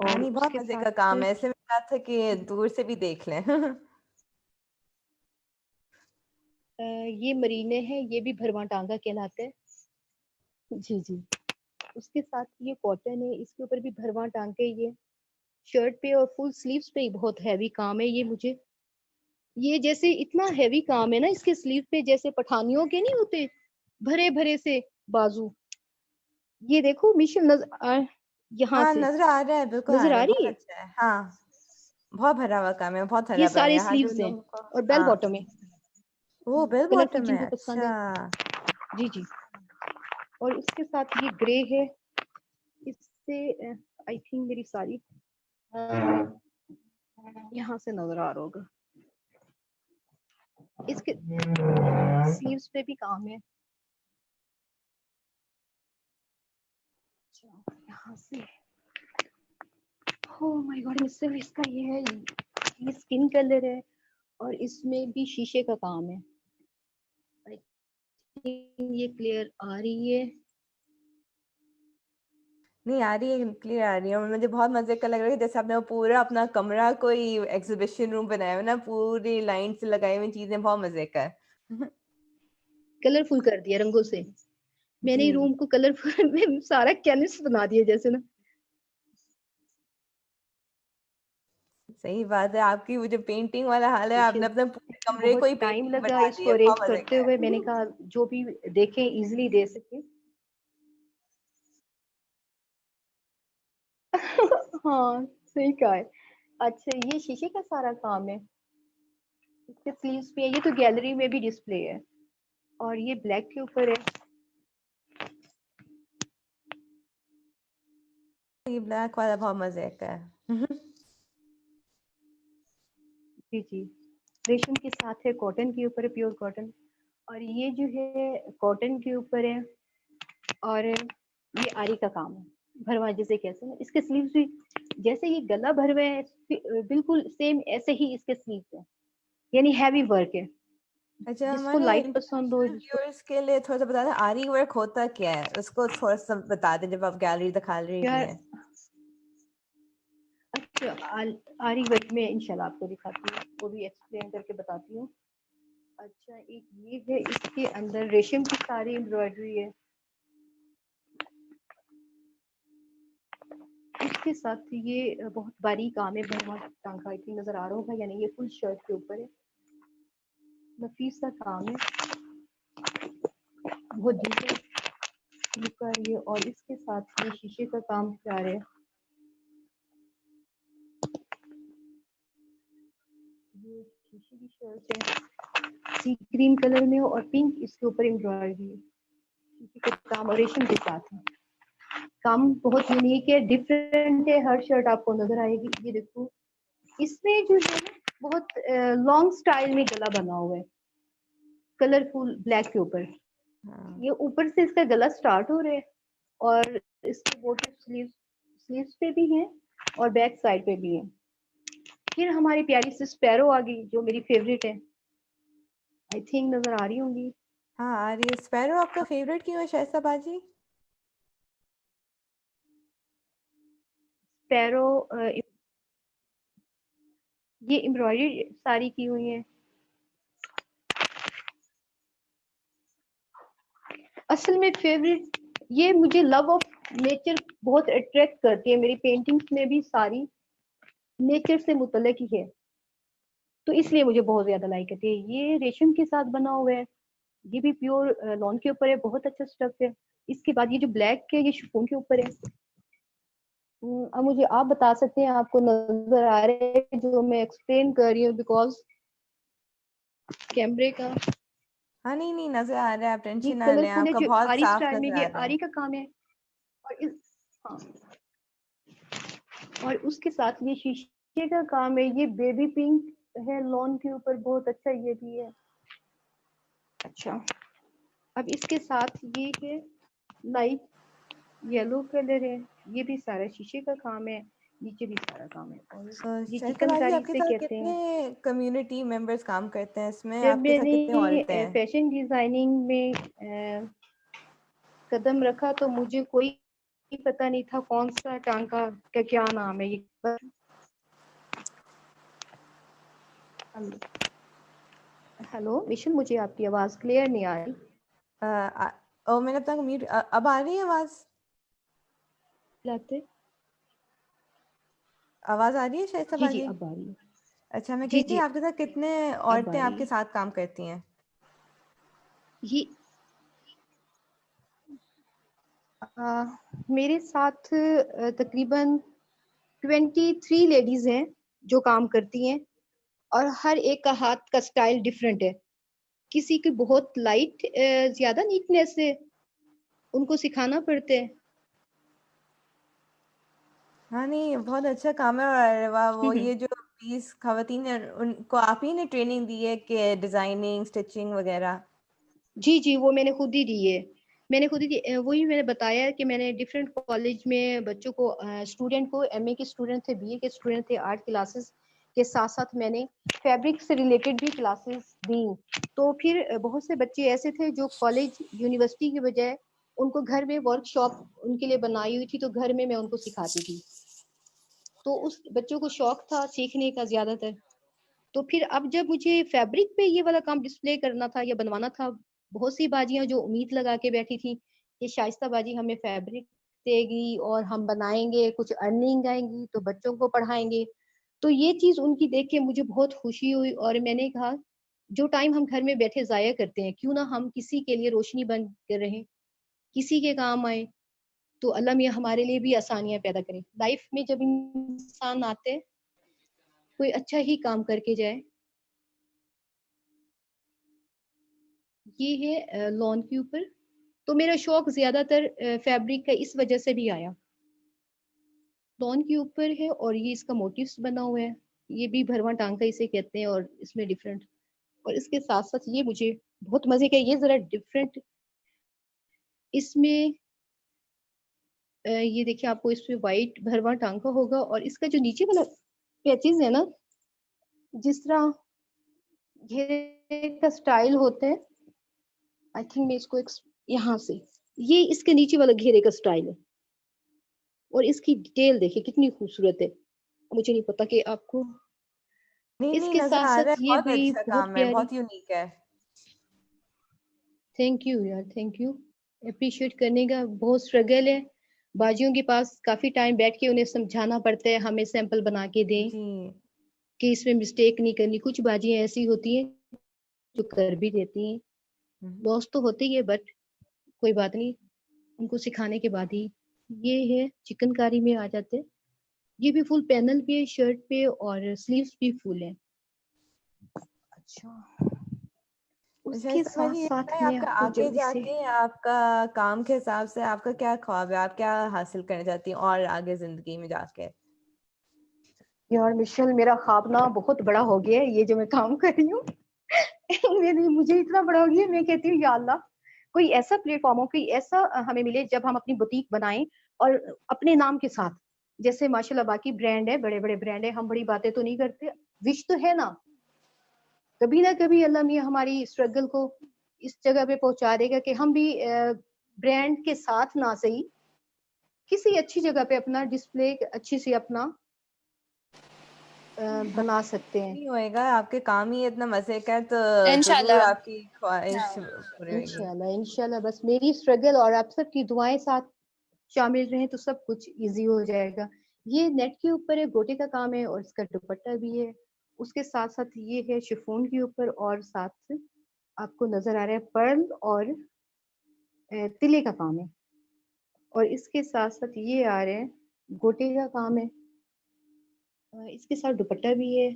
हाँ और नहीं बहुत उसके मजे साथ का काम है, इसलिए मैं कहा था कि दूर से भी देख लें। ये मरीने हैं, ये भी भरवा टांगा कहलाते हैं। जी जी। उसके साथ ये कॉटन है, इसके ऊपर भी भरवा टांके। ये शर्ट पे और फुल स्लीव्स पे ही बहुत हैवी काम है। ये मुझे ये जैसे इतना हैवी काम है ना इसके स्लीव पे, जैसे पठानियों के नहीं होते भरे भरे से बाजू। ये देखो मिशन यहाँ हाँ से नजर आ रहा है, बिल्कुल आ नजर रहा आ है, रही बहुत है। अच्छा है। हाँ बहुत भरा हुआ काम है, बहुत ये हरा भरा है सारे यहाँ जो स्लीव्स हैं लोगों को। और बेल हाँ बॉटम है। वो बेल कलरफुल बॉटम है, जिनको पसंद है। अच्छा। जी जी। और इसके साथ ये ग्रे है। इससे आई थिंक मेरी सारी यहाँ से नजर आ रहा होगा। इसके स्लीव्स पे भी काम है। यहाँ से ओह माय गॉड, ये सिर्फ इसका ये है, ये स्किन कलर है और इसमें भी शीशे का काम है। आई थिंक ये क्लियर आ रही है। नहीं आ रही है, क्लियर आ रही है। और मुझे बहुत मजे का लग रहा है जैसे आपने वो पूरा अपना कमरा कोई एग्जीबिशन रूम बनाया हुआ है ना, पूरी लाइन से लगाई हुई चीजें, बहुत मजे का है। कलरफुल कर दिया रंगों से। मैंने जी रूम को कलरफुल में सारा कैनवस बना दिया जैसे ना। सही बात है, आपकी वो जो पेंटिंग वाला हाल है, आपने Special। अपने पूरे कमरे को बहुत ही टाइम पेंटिंग लगा बना दी इसको है, अरेंज बहुत मजे करते का हुए, है। मैंने कहा जो भी देखें इजीली दे सके। हाँ सही कहा है। अच्छा ये शीशे का सारा काम है, इसके स्लीव्स पे है, ये तो गैलरी में भी डिस्प्ले है और ये ब्लैक के ऊपर है। ये ब्लैक वाला बहुत मजे का है। जी जी, रेशम के साथ है, कॉटन के ऊपर है, प्योर कॉटन। और ये जो है कॉटन के ऊपर है और ये आरी का काम है, भरवा जिसे कहते हैं। इसके स्लीव्स भी जैसे ये गला भरवा है, बिल्कुल सेम ऐसे ही इसके स्लीव्स है, यानी हैवी वर्क है। अच्छा, जिसको हमारे लाइट पसंद हो, इंटरनेशनल व्यूअर्स के लिए थोड़ा सा बता दें, आरी वर्क होता क्या है, उसको थोड़ा सा बता दें जब आप गैलरी दिखा रही यार हैं। अच्छा आरी वर्क में इंशाल्लाह आपको दिखाती हूँ, वो भी एक्सप्लेन करके बताती हूँ। अच्छा एक ये है, इसके अंदर रेशम की सारी एम्ब्रॉयडरी है। इसके साथ ये बहुत बारीक काम है, भरवा टांका आई थिंक नजर आ रहा होगा, यानी ये फुल शर्ट के ऊपर है, नफीस सा काम है, बहुत डिटेल लुक आ रही है। और इसके साथ ये शीशे का काम तैयार है। ये शीशे की शर्ट है, सी क्रीम कलर में और पिंक इसके ऊपर एम्ब्रॉयडरी है, शीशे का काम और रेशम के साथ है। काम बहुत यूनिक है, डिफरेंट है, हर शर्ट आपको नजर आएगी। ये देखो इसमें जो है बहुत लॉन्ग स्टाइल में गला बना हुआ है, कलरफुल ब्लैक के ऊपर। हाँ ये ऊपर से इसका गला स्टार्ट हो रहा है और इसके बोटे स्लीव्स पे भी हैं और बैक साइड पे भी है। फिर हमारी प्यारी सी स्पैरो आ गई जो मेरी फेवरेट है, आई थिंक नजर आ रही होंगी। हाँ आ रही है। स्पैरो आपका फेवरेट क्यों है शाइस्ता बाजी? स्पैरो ये एम्ब्रॉयडरी सारी की हुई है। असल में फेवरेट ये मुझे लव ऑफ नेचर बहुत अट्रैक्ट करती है, मेरी पेंटिंग्स में भी सारी नेचर से मुतल्लिक ही है, तो इसलिए मुझे बहुत ज्यादा लाइक करती है। ये रेशम के साथ बना हुआ है, ये भी प्योर लॉन के ऊपर है, बहुत अच्छा स्टफ है। इसके बाद ये जो ब्लैक है ये शिफॉन के ऊपर है। अब मुझे आप बता सकते हैं आपको नजर आ रहा है जो मैं एक्सप्लेन कर रही हूँ, बिकॉज कैमरे का हाँ नहीं नहीं, नजर आ रहा है, आप ये टेंशन ना लें, कलरफुल है, आपका जो बहुत आरी साफ स्टाइल में नजर ये आ रहा है। आरी का काम है। और इस हाँ, और उसके साथ ये शीशे का काम है, ये बेबी पिंक है लॉन के ऊपर, बहुत अच्छा ये भी है। अच्छा अब इसके साथ ये है लाइट येलो कलर है, ये भी सारा शीशे का काम है, नीचे भी सारा काम है। और ये शाइस्ता बाजी, चिकनकारी आपके से साथ कहते कितने हैं। कम्युनिटी मेंबर्स काम करते हैं इसमें, जब आपके साथ कितने औरतें मैंने हैं? फैशन डिजाइनिंग में कदम रखा तो मुझे कोई पता नहीं था कौन सा टांका का क्या नाम है। ये हेलो मिशन, मुझे आपकी आवाज क्लियर नहीं आ रही। ओ मैंने अपना म्यूट, अब आ रही है आवाज? लाते आवाज आ रही है शाइस्ता जी जी बाजी? अब आ रही है। अच्छा, मैं जी कही थी जी आपके साथ कितने अब आ औरतें रही आपके है। साथ काम करती हैं? ये मेरे साथ तकरीबन 23 लेडीज हैं जो काम करती हैं, और हर एक का हाथ का स्टाइल डिफरेंट है। किसी की बहुत लाइट ज्यादा नीटनेस है, उनको सिखाना पड़ता है। हाँ नहीं, बहुत अच्छा काम है। और वाह, वो ये जो लेडीज खवातीन हैं उनको आप ही ने ट्रेनिंग दी है कि डिजाइनिंग स्टिचिंग वगैरह? जी जी, वो मैंने खुद ही दी है। मैंने खुद ही दी, वही मैंने बताया कि मैंने डिफरेंट कॉलेज में बच्चों को, स्टूडेंट को, एमए के स्टूडेंट थे, बीए के स्टूडेंट थे, आर्ट क्लासेस के साथ साथ मैंने फैब्रिक से रिलेटेड भी क्लासेस दी। तो फिर बहुत से बच्चे ऐसे थे जो कॉलेज यूनिवर्सिटी के बजाय उनको घर में वर्कशॉप उनके लिए बनाई हुई थी, तो घर में मैं उनको सिखाती थी। तो उस बच्चों को शौक था सीखने का ज्यादातर। तो फिर अब जब मुझे फैब्रिक पे ये वाला काम डिस्प्ले करना था या बनवाना था, बहुत सी बाजियां जो उम्मीद लगा के बैठी थी कि शाइस्ता बाजी हमें फैब्रिक देगी और हम बनाएंगे, कुछ अर्निंग आएंगी तो बच्चों को पढ़ाएंगे, तो ये चीज उनकी देख के मुझे बहुत खुशी हुई। और मैंने कहा जो टाइम हम घर में बैठे जाया करते हैं, क्यों ना हम किसी के लिए रोशनी बन कर रहे, किसी के काम आए, तो अल्लाह मियाँ हमारे लिए भी आसानियां पैदा करे। लाइफ में जब इंसान आते हैं कोई अच्छा ही काम करके जाए। ये है लॉन के ऊपर। तो मेरा शौक ज्यादातर फैब्रिक का इस वजह से भी आया। लॉन के ऊपर है और ये इसका मोटिव्स बना हुआ है, ये भी भरवा टांका इसे कहते हैं, और इसमें डिफरेंट, और इसके साथ साथ ये मुझे बहुत मजे का, ये जरा डिफरेंट इसमें ये देखिए आपको इसमें व्हाइट भरवा टांका होगा, और इसका जो नीचे वाला पैचेस है ना, जिस तरह घेरे का स्टाइल होते हैं, आई थिंक मैं इसको यहाँ से, ये इसके नीचे वाला घेरे का स्टाइल है, और इसकी डिटेल देखिए कितनी खूबसूरत है। मुझे नहीं पता कि आपको नहीं नहीं, इसके नजर साथ आ रहा साथ है, ये बहुत भी अच्छा बहुत काम है, प्यारी। बहुत यूनिक है। थैंक यू यार, थैंक यू। अप्रिशिएट करने का बहुत स्ट्रगल है, बाजियों के पास काफी टाइम बैठ के उन्हें समझाना पड़ता है, हमें सैंपल बना के दें जी। कि इसमें मिस्टेक नहीं करनी। कुछ बाजियां ऐसी होती हैं जो कर भी देती हैं, लॉस तो होती है, बट कोई बात नहीं, उनको सिखाने के बाद ही। ये है चिकनकारी में आ जाते हैं, ये भी फुल पैनल पे है शर्ट पे, और स्लीव्स भी फुल है। अच्छा, अच्छा उसके समझ साथ ये साथ बताएं, मैं आपका आपको आगे जल्दी से, जाके आपका काम के हिसाब से आपका क्या ख्वाब है, आप क्या हासिल करना चाहती हैं और आगे जिंदगी में जाके? यार मिशेल मेरा ख्वाब ना बहुत बड़ा हो गया है, ये जो मैं काम कर रही हूँ मेरे मुझे इतना बड़ा हो गया, मैं कहती हूँ या अल्लाह कोई ऐसा प्लेटफॉर्म हो, कोई ऐसा हमें मिले जब हम अपनी बुटीक बनाएं और अपने नाम के साथ। जैसे माशाल्लाह बाकी ब्रांड है, बड़े बड़े ब्रांड है, हम बड़ी बातें तो नहीं करते, विश तो है ना, कभी ना कभी अल्लाह मियाँ हमारी स्ट्रगल को इस जगह पे पहुंचा देगा कि हम भी ब्रांड के साथ ना सही किसी अच्छी जगह पे अपना डिस्प्ले अच्छी सी अपना हाँ, बना सकते हैं। नहीं होएगा, आपके काम ही इतना मजे का है तो जरूर इंशाल्लाह। आपकी ख्वाहिश हाँ। पूरी होगी। इंशाल्लाह इंशाल्लाह, बस मेरी स्ट्रगल और आप सबकी दुआएं साथ शामिल रहें तो सब कुछ इजी हो जाएगा। ये नेट के ऊपर है, गोटे का काम है, और इसका दुपट्टा भी है। उसके साथ साथ ये है शिफॉन के ऊपर, और साथ आपको नजर आ रहा है पर्ल और तिले का काम है, और इसके साथ साथ ये आ रहे हैं गोटे का काम है। इसके साथ दुपट्टा भी है,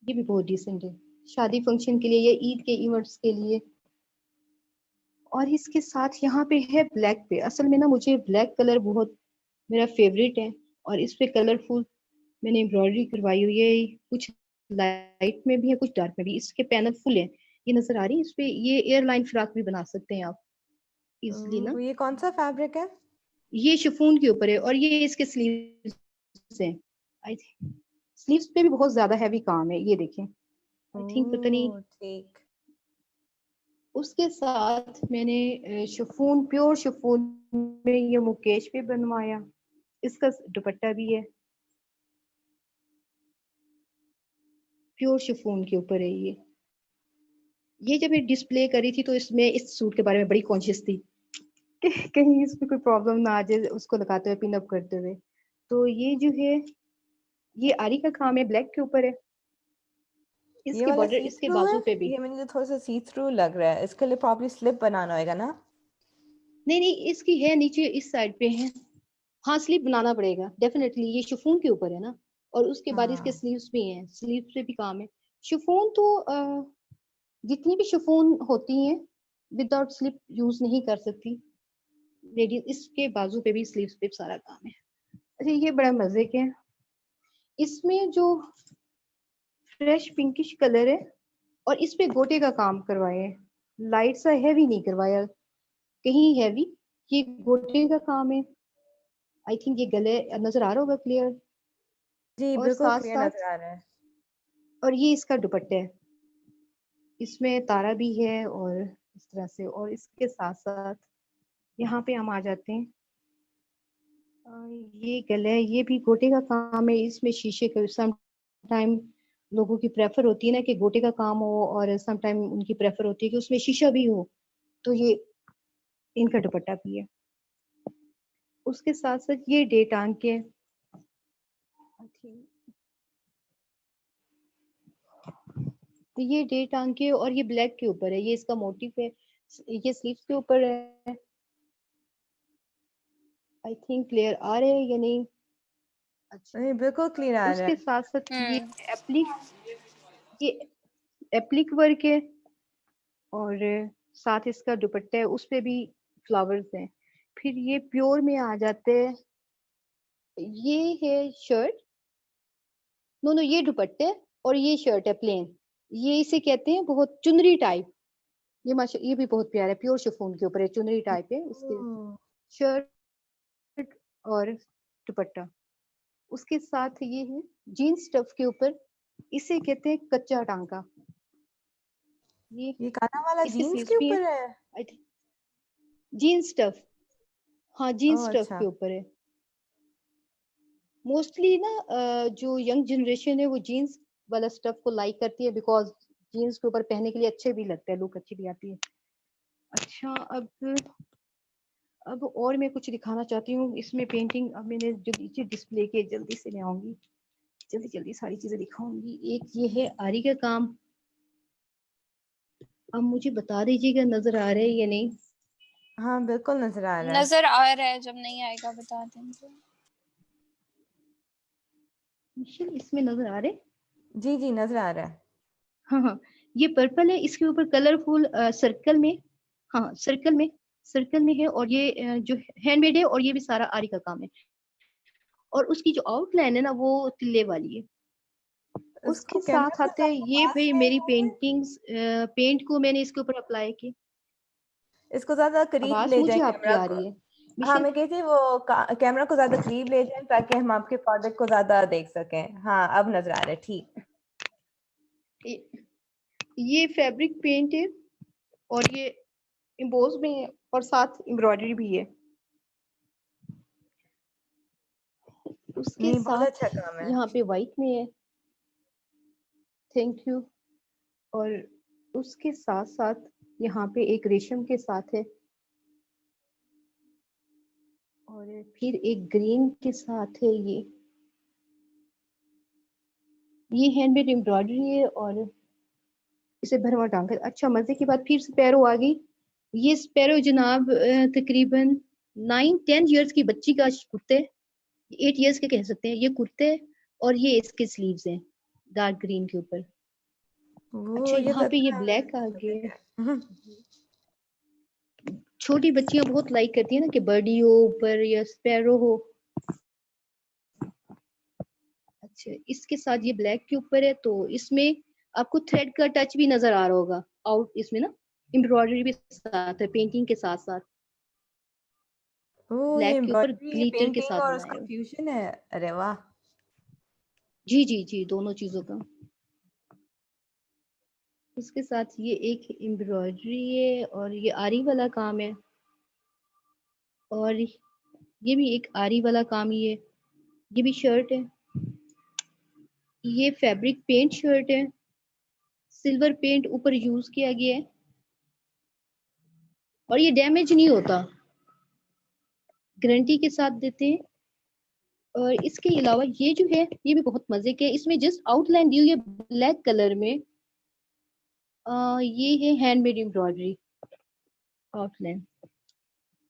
ये भी बहुत डिसेंट है शादी फंक्शन के लिए या ईद के इवेंट्स के लिए। और इसके साथ यहाँ पे है ब्लैक पे, असल में ना मुझे ब्लैक कलर बहुत मेरा फेवरेट है, और इस पे कलरफुल मैंने एम्ब्रॉयडरी करवाई हुई है, कुछ लाइट में भी है कुछ डार्क में भी, इसके पैनल फुल है, ये नजर आ रही है। इस पे ये एयरलाइन फ्रॉक भी बना सकते हैं आप इजिली ना। ये कौन सा फैब्रिक है? ये शिफॉन के ऊपर है, और ये इसके स्लीव्स हैं। आई थिंक स्लीव्स पे भी बहुत ज्यादा हैवी काम है, ये देखें, आई थिंक पता नहीं। ठीक। उसके साथ मैंने शिफॉन, प्योर शिफॉन में ये मुकेश पे बनवाया, इसका दुपट्टा भी है, प्योर शिफॉन के ऊपर है ये जब मैं डिस्प्ले करी थी तो इसमें इस सूट के बारे में बड़ी कॉन्शियस थी कि कहीं इसमें कोई प्रॉब्लम ना आ जाए उसको लगाते हुए, पिन अप करते हुए। तो ये जो है ये आरी का काम है, ब्लैक के ऊपर है, ये इसके वाला बॉर्डर सी इसके थ्रू है? बाजू पे भी। ये मुझे थोड़ा सा सी थ्रू लग रहा है, इसके लिए प्रॉब्ली स्लिप बनाना होगा ना? नहीं नहीं, इसकी है नीचे इस साइड पे है, हाँ स्लीव बनाना पड़ेगा डेफिनेटली, ये शिफॉन के ऊपर है ना। और उसके बाद इसके हाँ। स्लीव्स भी हैं, स्लीव्स पे भी काम है। शिफॉन तो जितनी भी शिफॉन होती हैं विदाउट स्लिप यूज नहीं कर सकती लेडीज, इसके बाजू पे भी स्लीव्स पे भी सारा काम है। अच्छा ये बड़ा मजे के हैं, इसमें जो फ्रेश पिंकिश कलर है और इस पे गोटे का काम करवाए हैं, लाइट सा हैवी नहीं करवाया, कहीं हैवी, ये गोटे का काम है। आई थिंक ये गले नजर आ रहा होगा क्लियर। जी और बिल्कुल साथ क्लियर साथ नजर आ रहा है। और ये इसका दुपट्टा है, इसमें तारा भी है और इस तरह से। और इसके साथ साथ यहाँ पे हम आ जाते हैं, ये गला है, ये भी गोटे का काम है। इसमें शीशे का सम टाइम लोगों की प्रेफर होती है ना कि गोटे का काम हो, और सम टाइम उनकी प्रेफर होती है कि उसमें शीशा भी हो, तो ये इनका दुपट्टा भी है। उसके साथ साथ ये डे टांग के तो ये डे टांग के और ये ब्लैक के ऊपर है, ये इसका मोटिव है, ये स्लीव्स के ऊपर है। आई थिंक क्लियर आ रहे हैं या नहीं? अच्छा, नहीं बिल्कुल क्लियर आ रहा उसके है। साथ साथ ये एप्लिक वर्क है, और साथ इसका दुपट्टा है, उस पे भी फ्लावर्स हैं। फिर ये प्योर में आ जाते हैं, ये है शर्ट, नो ये दुपट्टे और ये शर्ट है प्लेन। ये इसे कहते हैं बहुत चुनरी टाइप, ये माशा ये भी बहुत प्यारा है, प्योर शिफॉन के ऊपर है, चुनरी टाइप है इसके। ओह, शर्ट और दुपट्टा, उसके साथ ये है जीन्स स्टफ के ऊपर, इसे कहते हैं कच्चा टांका। ये काला वाला इसके जीन्स स्लीव्स के भी है, ऊपर है? आई थिंक जीन्स स्टफ, हाँ जीन्स ओह स्टफ अच्छा। के ऊपर है। मोस्टली ना जो यंग जनरेशन है वो जीन्स वाला स्टफ को लाइक करती है, बिकॉज जीन्स के ऊपर पहनने के लिए अच्छे भी लगते हैं, लुक अच्छी भी आती है। अच्छा, अब और मैं कुछ दिखाना चाहती हूँ इसमें पेंटिंग। अब मैंने जो नीचे डिस्प्ले के, जल्दी से मैं आऊंगी, जल्दी जल्दी सारी चीजें दिखाऊंगी। एक ये है आरी का काम, अब मुझे बता दीजिएगा नजर आ रहा है या नहीं। हाँ बिल्कुल नजर आ रहा है। नजर आ रहा है, जब नहीं आएगा बता देंगे। मिशेल, इसमें नजर आ रहे हैं? जी जी नजर आ रहा है। हाँ हाँ, ये पर्पल है, इसके ऊपर कलरफुल सर्कल में, हाँ सर्कल में है, और ये जो हैंडमेड है, और ये भी सारा आरी का काम है। और उसकी जो आउटलाइन है ना वो तिल्ले वाली है। इसको उसके कैमरा साथ को आते हैं ज्यादा ये पास भाई ले मेरी जाएं, पेंटिंग्स, पेंट को मैंने इसके ऊपर अप्लाई की। इसको ज्यादा करीब आवाज ले जाए मुझे आपकी कैमरा आ को। रही है हाँ मिशेल? मैं कहती वो कैमरा को ज्यादा करीब ले जाएं ताकि हम आपके प्रोडक्ट को ज्यादा देख सकें। हाँ अब नजर आ रहा है ठीक। ये फैब्रिक पेंट है, और ये इम्बोज में है, और साथ एम्ब्रॉयडरी भी है। उसके नहीं बहुत साथ अच्छा काम है। यहाँ पे व्हाइट में है, थैंक यू। और उसके साथ साथ यहाँ पे एक रेशम के साथ है, और फिर एक ग्रीन के साथ है। ये हैंडमेड एम्ब्रॉयडरी है, और इसे भरवा टांग कर। अच्छा, मजे की बात, फिर स्पैरो आ गई। ये स्पैरो जनाब तकरीबन 9-10 इयर्स की बच्ची का कुर्ते, 8 इयर्स के कह सकते हैं, ये कुर्ते, और ये इसके स्लीव्स हैं डार्क ग्रीन के ऊपर। वो अच्छा, ये तो यहाँ पे ये अच्छा ब्लैक आ गया। है। छोटी बच्चियां बहुत लाइक करती है ना कि बर्डी हो ऊपर या स्पैरो हो। अच्छा, इसके साथ ये ब्लैक के ऊपर है, तो इसमें आपको थ्रेड का टच भी नजर आ रहा होगा आउट इसमें ना, एम्ब्रॉयडरी भी साथ है पेंटिंग के साथ साथ। ओ ये ब्लैक के ऊपर एम्ब्रॉयडरी ये ग्लिटर के पेंटिंग साथ और बनाए उसका हुए। फ्यूजन है। अरे वाह। जी जी जी, दोनों चीजों का। उसके साथ ये एक एम्ब्रॉयडरी है, और ये आरी वाला काम है, और ये भी एक आरी वाला काम ही है। ये भी शर्ट है, ये फैब्रिक पेंट शर्ट है, सिल्वर पेंट ऊपर यूज किया गया है, और ये डैमेज नहीं होता, गारंटी के साथ देते हैं। और इसके अलावा ये जो है ये भी बहुत मजे के है, इसमें जस्ट आउटलाइन दी हुई है ब्लैक कलर में। ये है हैंडमेड एम्ब्रॉयडरी आउटलाइन।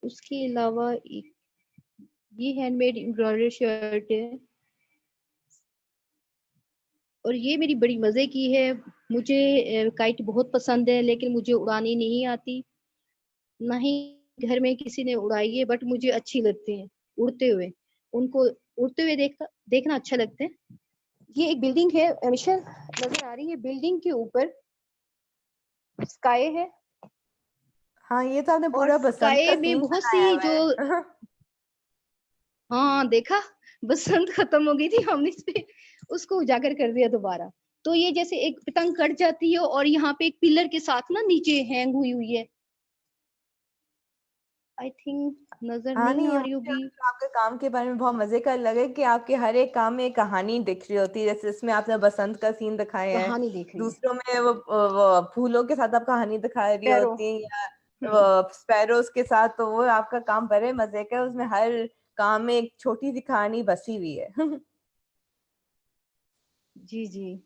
उसके अलावा ये हैंडमेड एम्ब्रॉयडरी शर्ट है, और ये मेरी बड़ी मजे की है। मुझे काइट बहुत पसंद है, लेकिन मुझे उड़ानी नहीं आती, ना ही घर में किसी ने उड़ाई है, बट मुझे अच्छी लगती है उड़ते हुए। उनको उड़ते हुए देखना अच्छा लगता है। ये एक बिल्डिंग है, मिशन नजर आ रही है, बिल्डिंग के ऊपर स्काई है हाँ, ये तो आपने और पूरा बसंत का स्काई में सीन बहुत बनाया सी हुआ जो, है। हाँ देखा, बसंत खत्म हो गई थी, हमने इस पे उसको उजागर कर दिया दोबारा। तो ये जैसे एक पतंग कट जाती है और यहाँ पे एक पिलर के साथ ना नीचे हैंग हुई हुई है, आई थिंक नजर हाँ, नहीं नहीं, आ रही मुझे होगी। आपके काम के बारे में बहुत मजे का लगे कि आपके हर एक काम में एक कहानी दिख रही होती है। जैसे इसमें आपने बसंत का सीन दिखाया है, कहानी देख रही है, दूसरों में वो फूलों के साथ आप कहानी दिखा रही पैरो। होती है, या वो स्पैरोज के साथ। तो वो आपका काम बड़े मजे का है, उसमें हर काम में एक छोटी सी कहानी बसी हुई है। जी जी,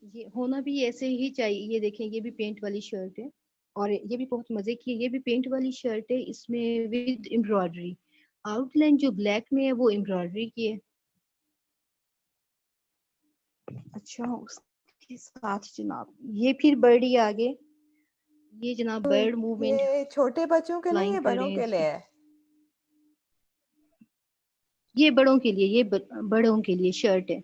ये होना भी ऐसे ही चाहिए। ये देखें, ये भी पेंट वाली शर्ट है और ये भी बहुत मजे की है। ये भी पेंट वाली शर्ट है, इसमें विद एम्ब्रॉयडरी, आउटलाइन जो ब्लैक में है वो एम्ब्रॉयडरी की है। अच्छा, उसके साथ जनाब ये फिर बर्ड ही आगे, ये जनाब तो बर्ड मूवमेंट ये छोटे बच्चों के लिए, फ्लाइंग ये कर रहे बड़ों हैं के लिए इसमें। है? ये बड़ों के लिए, ये बड़ों के लिए शर्ट है।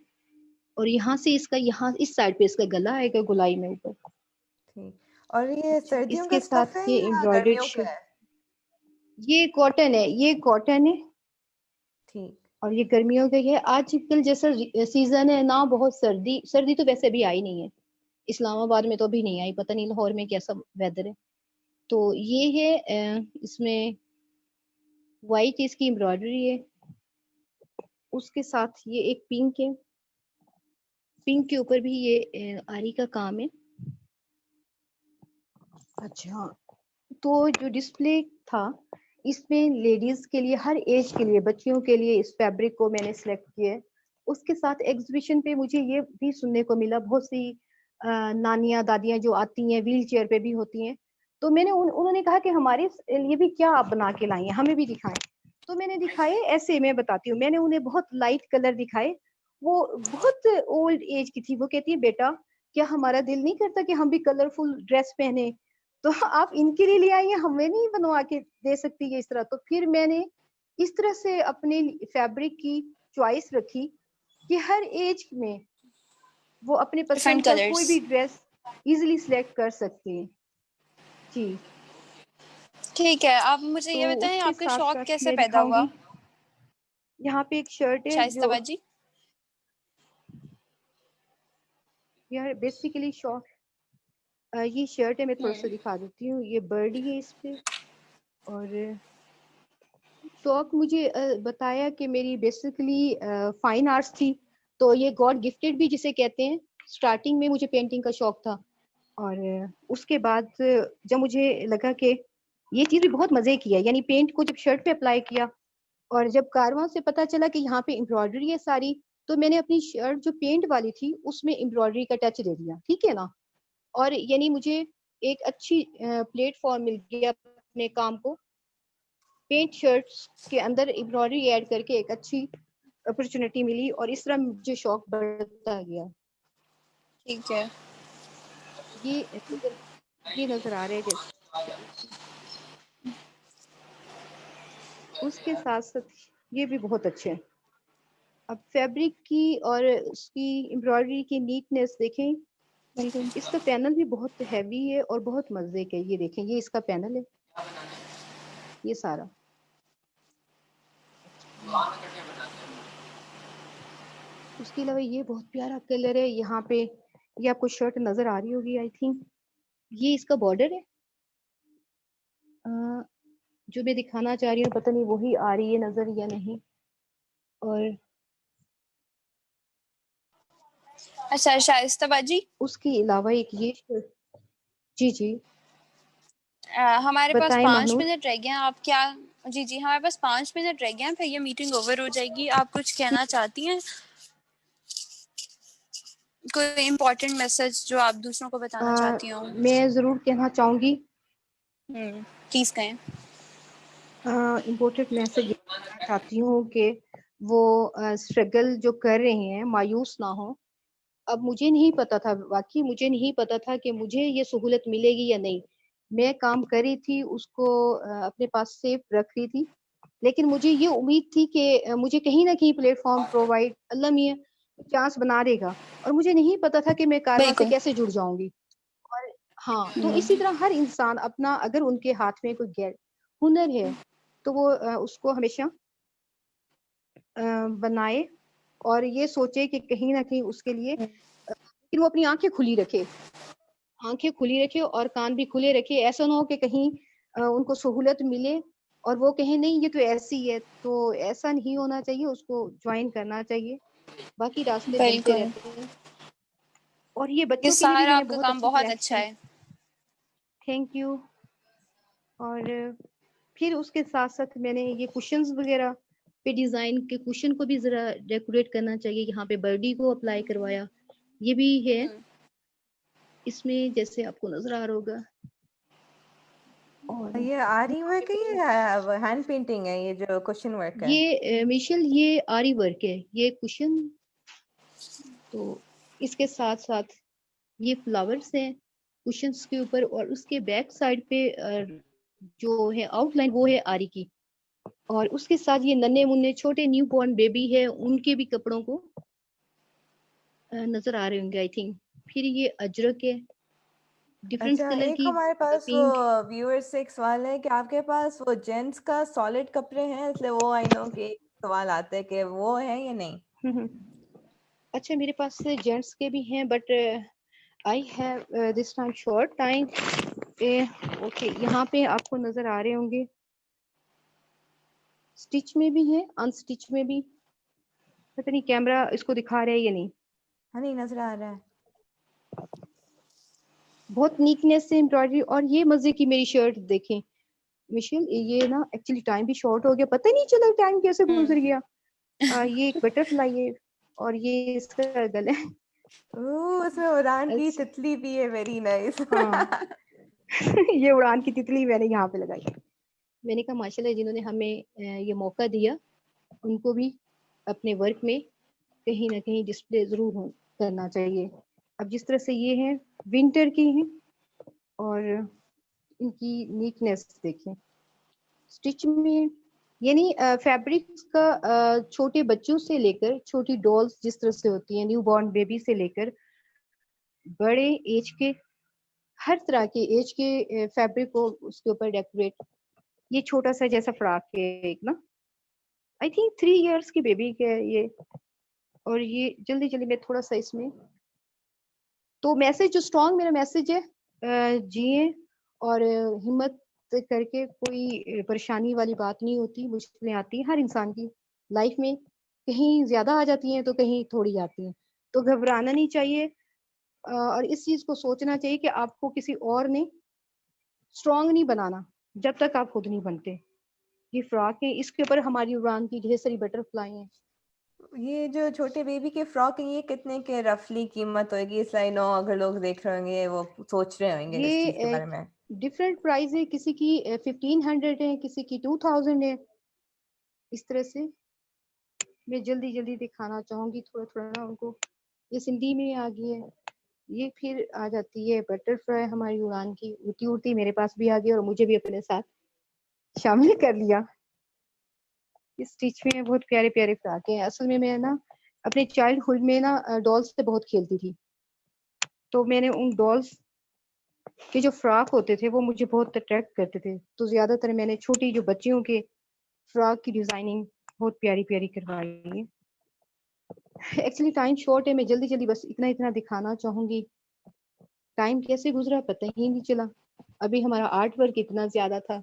और यहाँ से इसका, यहाँ इस साइड पे इसका गला आएगा गोलाई में ऊपर। ठीक। और ये अच्छा, सर्दियों का इसके स्टफ साथ है ये या एम्ब्रॉयडर्ड गर्मियों का शर्ट, है? ये कॉटन है, ये कॉटन है ठीक। और ये गर्मियों का ही है। आजकल जैसा सीजन है ना, बहुत सर्दी, सर्दी तो वैसे भी आई नहीं है, इस्लामाबाद में तो अभी नहीं आई, पता नहीं लाहौर में कैसा वेदर है। तो ये है इसमें वाइट इसकी एम्ब्रॉयडरी है, उसके साथ ये एक पिंक है, पिंक के ऊपर भी ये आरी का काम है। अच्छा, तो जो डिस्प्ले था इसमें लेडीज के लिए, हर एज के लिए, बच्चियों के लिए इस फैब्रिक को मैंने सिलेक्ट किया है। उसके साथ एग्जीबिशन पे मुझे ये भी सुनने को मिला, बहुत सी नानियां दादियां जो आती हैं व्हील चेयर पे भी होती हैं, तो मैंने उन्होंने कहा कि हमारे लिए भी क्या आप बना के लाई हैं, हमें भी दिखाएं। तो मैंने दिखाए, ऐसे मैं बताती हूँ, मैंने उन्हें बहुत लाइट कलर दिखाए। वो बहुत ओल्ड एज की थी, वो कहती है बेटा क्या हमारा दिल नहीं करता कि हम भी कलरफुल ड्रेस पहने, तो आप इनके लिए ले आई हैं, हमें नहीं बनवा के दे सकती है इस तरह। तो फिर मैंने इस तरह से अपने फैब्रिक की चॉइस रखी कि हर एज में वो अपने डिफरेंट पसंद का कोई कलर्स। भी ड्रेस इजीली सिलेक्ट कर सकते हैं। जी, ठीक है, आप मुझे तो ये बताएं उसके आपका साथ शौक साथ कैसे मैं पैदा हुआ? दिखाऊंगी, यहाँ पे एक शर्ट है शाइस्ता जो, बाजी। यार बेसिकली शॉर्ट, ये शर्ट है, मैं थोड़ा सा हम्म। दिखा देती हूँ, ये बर्डी है इस पे। और शौक मुझे बताया कि मेरी बेसिकली फाइन आर्ट्स थी, तो ये गॉड गिफ्टेड भी जिसे कहते हैं। स्टार्टिंग में मुझे पेंटिंग का शौक था और उसके बाद जब मुझे लगा कि ये चीज़ भी बहुत मजे की है, यानी पेंट को जब शर्ट पे अप्लाई किया और जब कारवां से पता चला कि यहाँ पे एम्ब्रॉयडरी है सारी, तो मैंने अपनी शर्ट जो पेंट वाली थी उसमें एम्ब्रॉयडरी का टच दे दिया, ठीक है ना। और यानी मुझे एक अच्छी प्लेटफॉर्म मिल गया अपने काम को पेंट शर्ट्स के अंदर एम्ब्रॉयडरी ऐड करके, एक अच्छी अपॉर्चुनिटी मिली और इस तरह मुझे शौक बढ़ता गया। ठीक है। ये नजर, ये नजर आ रहा है जैसे देखिए। उसके साथ साथ ये भी बहुत अच्छे हैं। अब फैब्रिक की और उसकी एम्ब्रॉयडरी की नीटनेस देखें, बिल्कुल। इसका पैनल भी बहुत हैवी है और बहुत मजे का है। ये देखें, ये इसका पैनल है, ये सारा। उसके अलावा ये बहुत प्यारा कलर है यहाँ पे, ये आपको शर्ट नजर आ रही होगी आई थिंक, ये इसका बॉर्डर है। अ, जो मैं दिखाना चाह रही हूँ पता नहीं वही आ रही है नजर या नहीं। और अच्छा शाइस्ता बाजी, उसके अलावा एक ये शर्ट, जी जी हमारे पास बताएं 5 महानूर। मिनट रह गए हैं। आप क्या? जी जी, हमारे पास 5 मिनट रह गए हैं, फिर ये मीटिंग ओवर हो जाएगी। आप कुछ कहना चाहती हैं? कोई इम्पोर्टेंट मैसेज जो आप दूसरों को बताना चाहती हो? मैं जरूर कहना चाहूंगी, प्लीज कहें। इम्पोर्टेंट मैसेज देना चाहती हूँ कि वो स्ट्रगल जो कर रहे हैं मायूस ना हो। अब मुझे नहीं पता था, वाकई मुझे नहीं पता था कि मुझे ये सहूलत मिलेगी या नहीं। मैं काम कर रही थी, उसको अपने पास सेफ रख रही थी, लेकिन मुझे ये उम्मीद थी कि मुझे कहीं ना कहीं प्लेटफॉर्म प्रोवाइड, अल्लाह मियां चांस बना देगा। और मुझे नहीं पता था कि मैं कारवां से बिल्कुल। कैसे जुड़ जाऊंगी। और हाँ, तो इसी तरह हर इंसान अपना, अगर उनके हाथ में कोई हुनर है तो वो उसको हमेशा बनाए और ये सोचे कि कहीं ना कहीं उसके लिए, लेकिन वो अपनी आंखें खुली रखे और कान भी खुले रखे। ऐसा ना हो कि कहीं उनको सहूलत मिले और वो कहें नहीं ये तो ऐसी है, तो ऐसा नहीं होना चाहिए, उसको ज्वाइन करना चाहिए। बाकी रास्ते बनते बिल्कुल, रहते हैं। और ये ये बच्चों के लिए भी सारा मैंने आपका बहुत काम अच्छी बहुत तरह अच्छा से, है। Thank you. और फिर उसके साथ साथ मैंने ये कुशन्स वगैरह पे, डिजाइन के कुशन को भी जरा डेकोरेट करना चाहिए, यहाँ पे बर्डी को अप्लाई करवाया, ये भी है इसमें, जैसे आपको नजर आ रहा होगा। और ये आरी यहाँ वर्क पे है या हैंड पेंटिंग है, ये जो क्वेश्चन वर्क है? ये मिशेल, ये आरी वर्क है, ये कुशन। तो इसके साथ साथ ये फ्लावर्स हैं कुशन्स के ऊपर, और उसके बैक साइड पे जो है आउटलाइन वो है आरी की। और उसके साथ ये नन्हे मुन्ने छोटे न्यू बॉर्न बेबी है, उनके भी कपड़ों को नजर आ रहे होंगे आई थिंक। फिर ये अजरक है डिफरेंट अच्छा, कलर एक की, हमारे पास वो पिंक। व्यूअर से एक सवाल है कि आपके पास वो जेंट्स का सॉलिड कपड़े हैं, इसलिए वो आई नो कि एक सवाल आता है कि वो है या नहीं। अच्छा, मेरे पास जेंट्स के भी हैं, but I have this time short time. Okay, यहाँ पे आपको नजर आ रहे होंगे, स्टिच में भी है, अनस्टिच में भी। पता नहीं कैमरा इसको दिखा रहा है या नहीं। हाँ, नहीं नजर आ रहा है। बहुत नीकनेस से एम्ब्रॉयडरी। और ये मजे की मेरी शर्ट देखें मिशेल, ये ना एक्चुअली टाइम भी शॉर्ट हो गया, पता ही नहीं चला टाइम कैसे गुजर गया। ये एक बटरफ्लाई है और ये इसका गला है। उसमें उड़ान की अच्छा, तितली भी है, वेरी नाइस। हाँ। ये उड़ान की तितली मैंने यहाँ पे लगाई। मैंने कहा माशाल्लाह, जिन्होंने हमें ये मौका दिया उनको भी अपने वर्क में कहीं ना कहीं डिस्प्ले जरूर करना चाहिए। अब जिस तरह से ये हैं, विंटर की हैं, और इनकी नीटनेस देखें स्टिच में। यानी फैब्रिक्स का छोटे बच्चों से लेकर, छोटी डॉल्स जिस तरह से होती हैं न्यू बॉर्न बेबी से लेकर बड़े एज के, हर तरह के एज के फैब्रिक को उसके ऊपर डेकोरेट। ये छोटा सा जैसा फ्रॉक है एक ना, आई थिंक 3 इयर्स की बेबी के है ये। और ये जल्दी जल्दी मैं थोड़ा सा इसमें, तो मैसेज जो स्ट्रॉन्ग मेरा मैसेज है, जिए और हिम्मत करके, कोई परेशानी वाली बात नहीं होती, मुश्किलें आती हैं हर इंसान की लाइफ में, कहीं ज्यादा आ जाती हैं तो कहीं थोड़ी आती हैं, तो घबराना नहीं चाहिए। और इस चीज को सोचना चाहिए कि आपको किसी और ने स्ट्रॉन्ग नहीं बनाना जब तक आप खुद नहीं बनते। ये फ्रॉक है, इसके ऊपर हमारी उड़ान की ढेर सारी बटरफ्लाई हैं। ये जो छोटे बेबी के फ्रॉक है, ये कितने के रफली कीमत होगी? इस आई नो अगर लोग देख रहे होंगे वो सोच रहे होंगे इस चीज के ये बारे में। डिफरेंट प्राइस है, किसी की 1500 है, किसी की 2000 है। इस तरह से मैं जल्दी जल्दी दिखाना चाहूंगी थोड़ा थोड़ा ना उनको। ये सिंधी में आ गई है। ये फिर आ जाती है बटरफ्लाई हमारी उड़ान की, उड़ती उड़ती मेरे पास भी आ गई और मुझे भी अपने साथ शामिल कर लिया। इस स्टिच में बहुत प्यारे प्यारे फ्रॉक हैं। असल में मैं ना अपने चाइल्डहुड में ना डॉल्स से बहुत खेलती थी, तो मैंने उन डॉल्स के जो फ्रॉक होते थे वो मुझे बहुत अट्रैक्ट करते थे, तो ज्यादातर मैंने छोटी जो बच्चियों के फ्रॉक की डिजाइनिंग बहुत प्यारी प्यारी करवाई है। एक्चुअली टाइम शॉर्ट है, मैं जल्दी जल्दी बस इतना इतना दिखाना चाहूंगी। टाइम कैसे गुजरा पता ही नहीं चला, अभी हमारा आर्ट वर्क इतना ज्यादा था।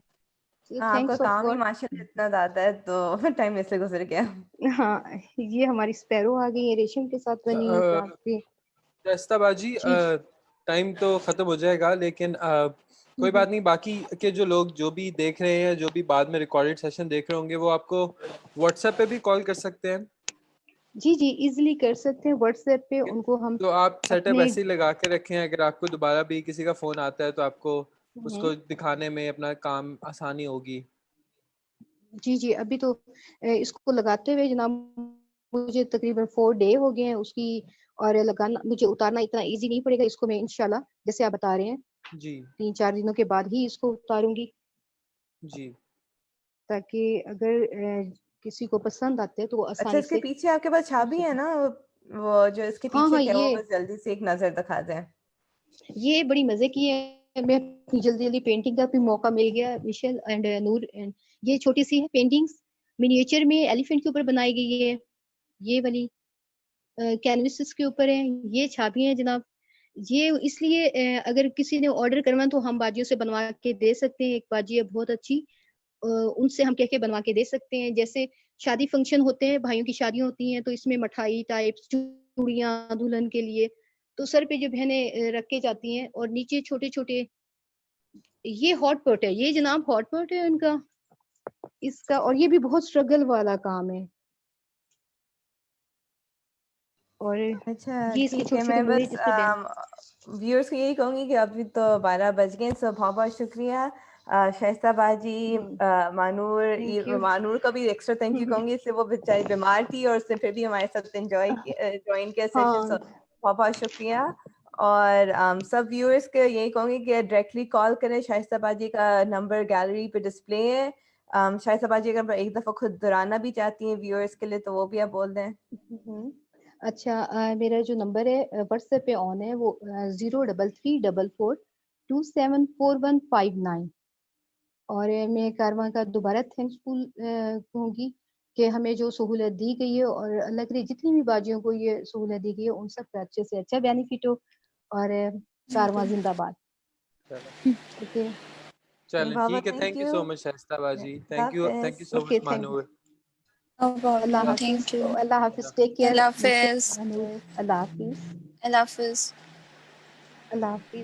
हाँ, आपका थैंक्स ऑफ काम ही गॉड। माशाल्लाह इतना ज्यादा है तो टाइम ऐसे गुजर गया। हाँ, ये हमारी स्पैरो आ गई है रेशम के साथ बनी हुई फ्रॉक पे। रास्ता बाजी, जी जी। टाइम तो खत्म हो जाएगा, लेकिन कोई बात नहीं। बाकी के जो लोग जो भी देख रहे हैं, जो भी बाद में रिकॉर्डेड सेशन देख रहे होंगे, वो आपको व्हाट्सएप पे भी कॉल कर सकते हैं। जी जी, इजिली कर सकते हैं व्हाट्सएप पे, उनको हम तो आप सेटअप अपने। ऐसे ही लगा के रखें, अगर आपको दोबारा भी किसी का फोन आता है तो आपको हम्म, उसको दिखाने में अपना काम आसानी होगी। जी जी, अभी तो इसको लगाते हुए जनाब मुझे तकरीबन 4 डे हो गए हैं उसकी। और लगाना, मुझे उतारना इतना इजी नहीं पड़ेगा इसको, मैं इंशाल्लाह जैसे आप बता रहे हैं जी 3-4 दिनों के बाद ही इसको उतारूंगी, जी। ताकि अगर किसी को पसंद आते हैं तो वो अच्छा, आसानी इसके से पीछे आपके पास कर चाबी है सके। ना? वो जो इसके हाँ पीछे हाँ, थे वो ये बस जल्दी से एक नजर दिखा दें। ये बड़ी मजे की है। मैं अपनी जल्दी जल्दी पेंटिंग का भी मौका मिल गया, मिशेल एंड नूर एंड ये छोटी सी है पेंटिंग्स मिनिएचर में एलिफेंट के ऊपर बनाई गई है। ये वाली कैनवस के ऊपर है, ये छापी है जनाब। ये इसलिए अगर किसी ने ऑर्डर करवाना तो हम बाजियों से बनवा के दे सकते हैं। एक बाजी है बहुत अच्छी, उनसे हम कह के बनवा के दे सकते हैं। जैसे शादी फंक्शन होते हैं, भाइयों की शादियां होती हैं, तो इसमें मिठाई टाइप्स, चूड़ियां दुल्हन के लिए, तो सर पे जो बहनें रख के जाती हैं, और नीचे छोटे छोटे, ये हॉट पॉट है, ये जनाब हॉट पॉट है उनका, इसका। और ये भी बहुत स्ट्रगल वाला काम है। और अच्छा ये इसके ठीक है, छोटे छोटे मैं मुंह है बस जिससे बहन। व्यूअर्स को यही कहूंगी कि अभी तो 12 बज गए, सो बहुत बहुत शुक्रिया शाइस्ता बाजी, मानूर। Thank you. मानूर का भी एक्स्ट्रा थैंक यू कहूंगी, इससे वो बेचारी बीमार थी और उसने फिर भी हमारे साथ ज्वाइन किया सेशन, सो हाँ बहुत बहुत शुक्रिया। और सब व्यूअर्स के यही कहूंगी कि डायरेक्टली कॉल करें, शाइस्ता बाजी का नंबर गैलरी पे डिस्प्ले है। शाइस्ता बाजी अगर एक दफ़ा खुद दोहराना भी चाहती हैं व्यूअर्स के लिए तो वो भी आप बोल दें। अच्छा, मेरा जो नंबर है व्हाट्सएप पे ऑन है, वो 03344274159। और मैं कारवां का दोबारा थैंक्सफुल कहूँगी कि हमें जो सहूलत दी गई है, और अल्लाह करे जितनी भी बाजियों को ये सहूलत दी गई है उन सब का अच्छे से अच्छा बेनिफिट हो। और कारवां जिंदाबाद। ओके। चलें बहुत बहुत ठीक है, thank thank you you. So much Shaista बाजी, थैंक यू हाफिज। सो ओके, मच थैंक मानूर। नो अल्लाह प्रॉब्लम, हाफिज। Thank you. अल्लाह हाफिज, टेक केयर अल्लाह मिशेल हाफिज। अनूर। अल्लाह हाफिज। अल्लाह हाफिज। अल्लाह हाफिज।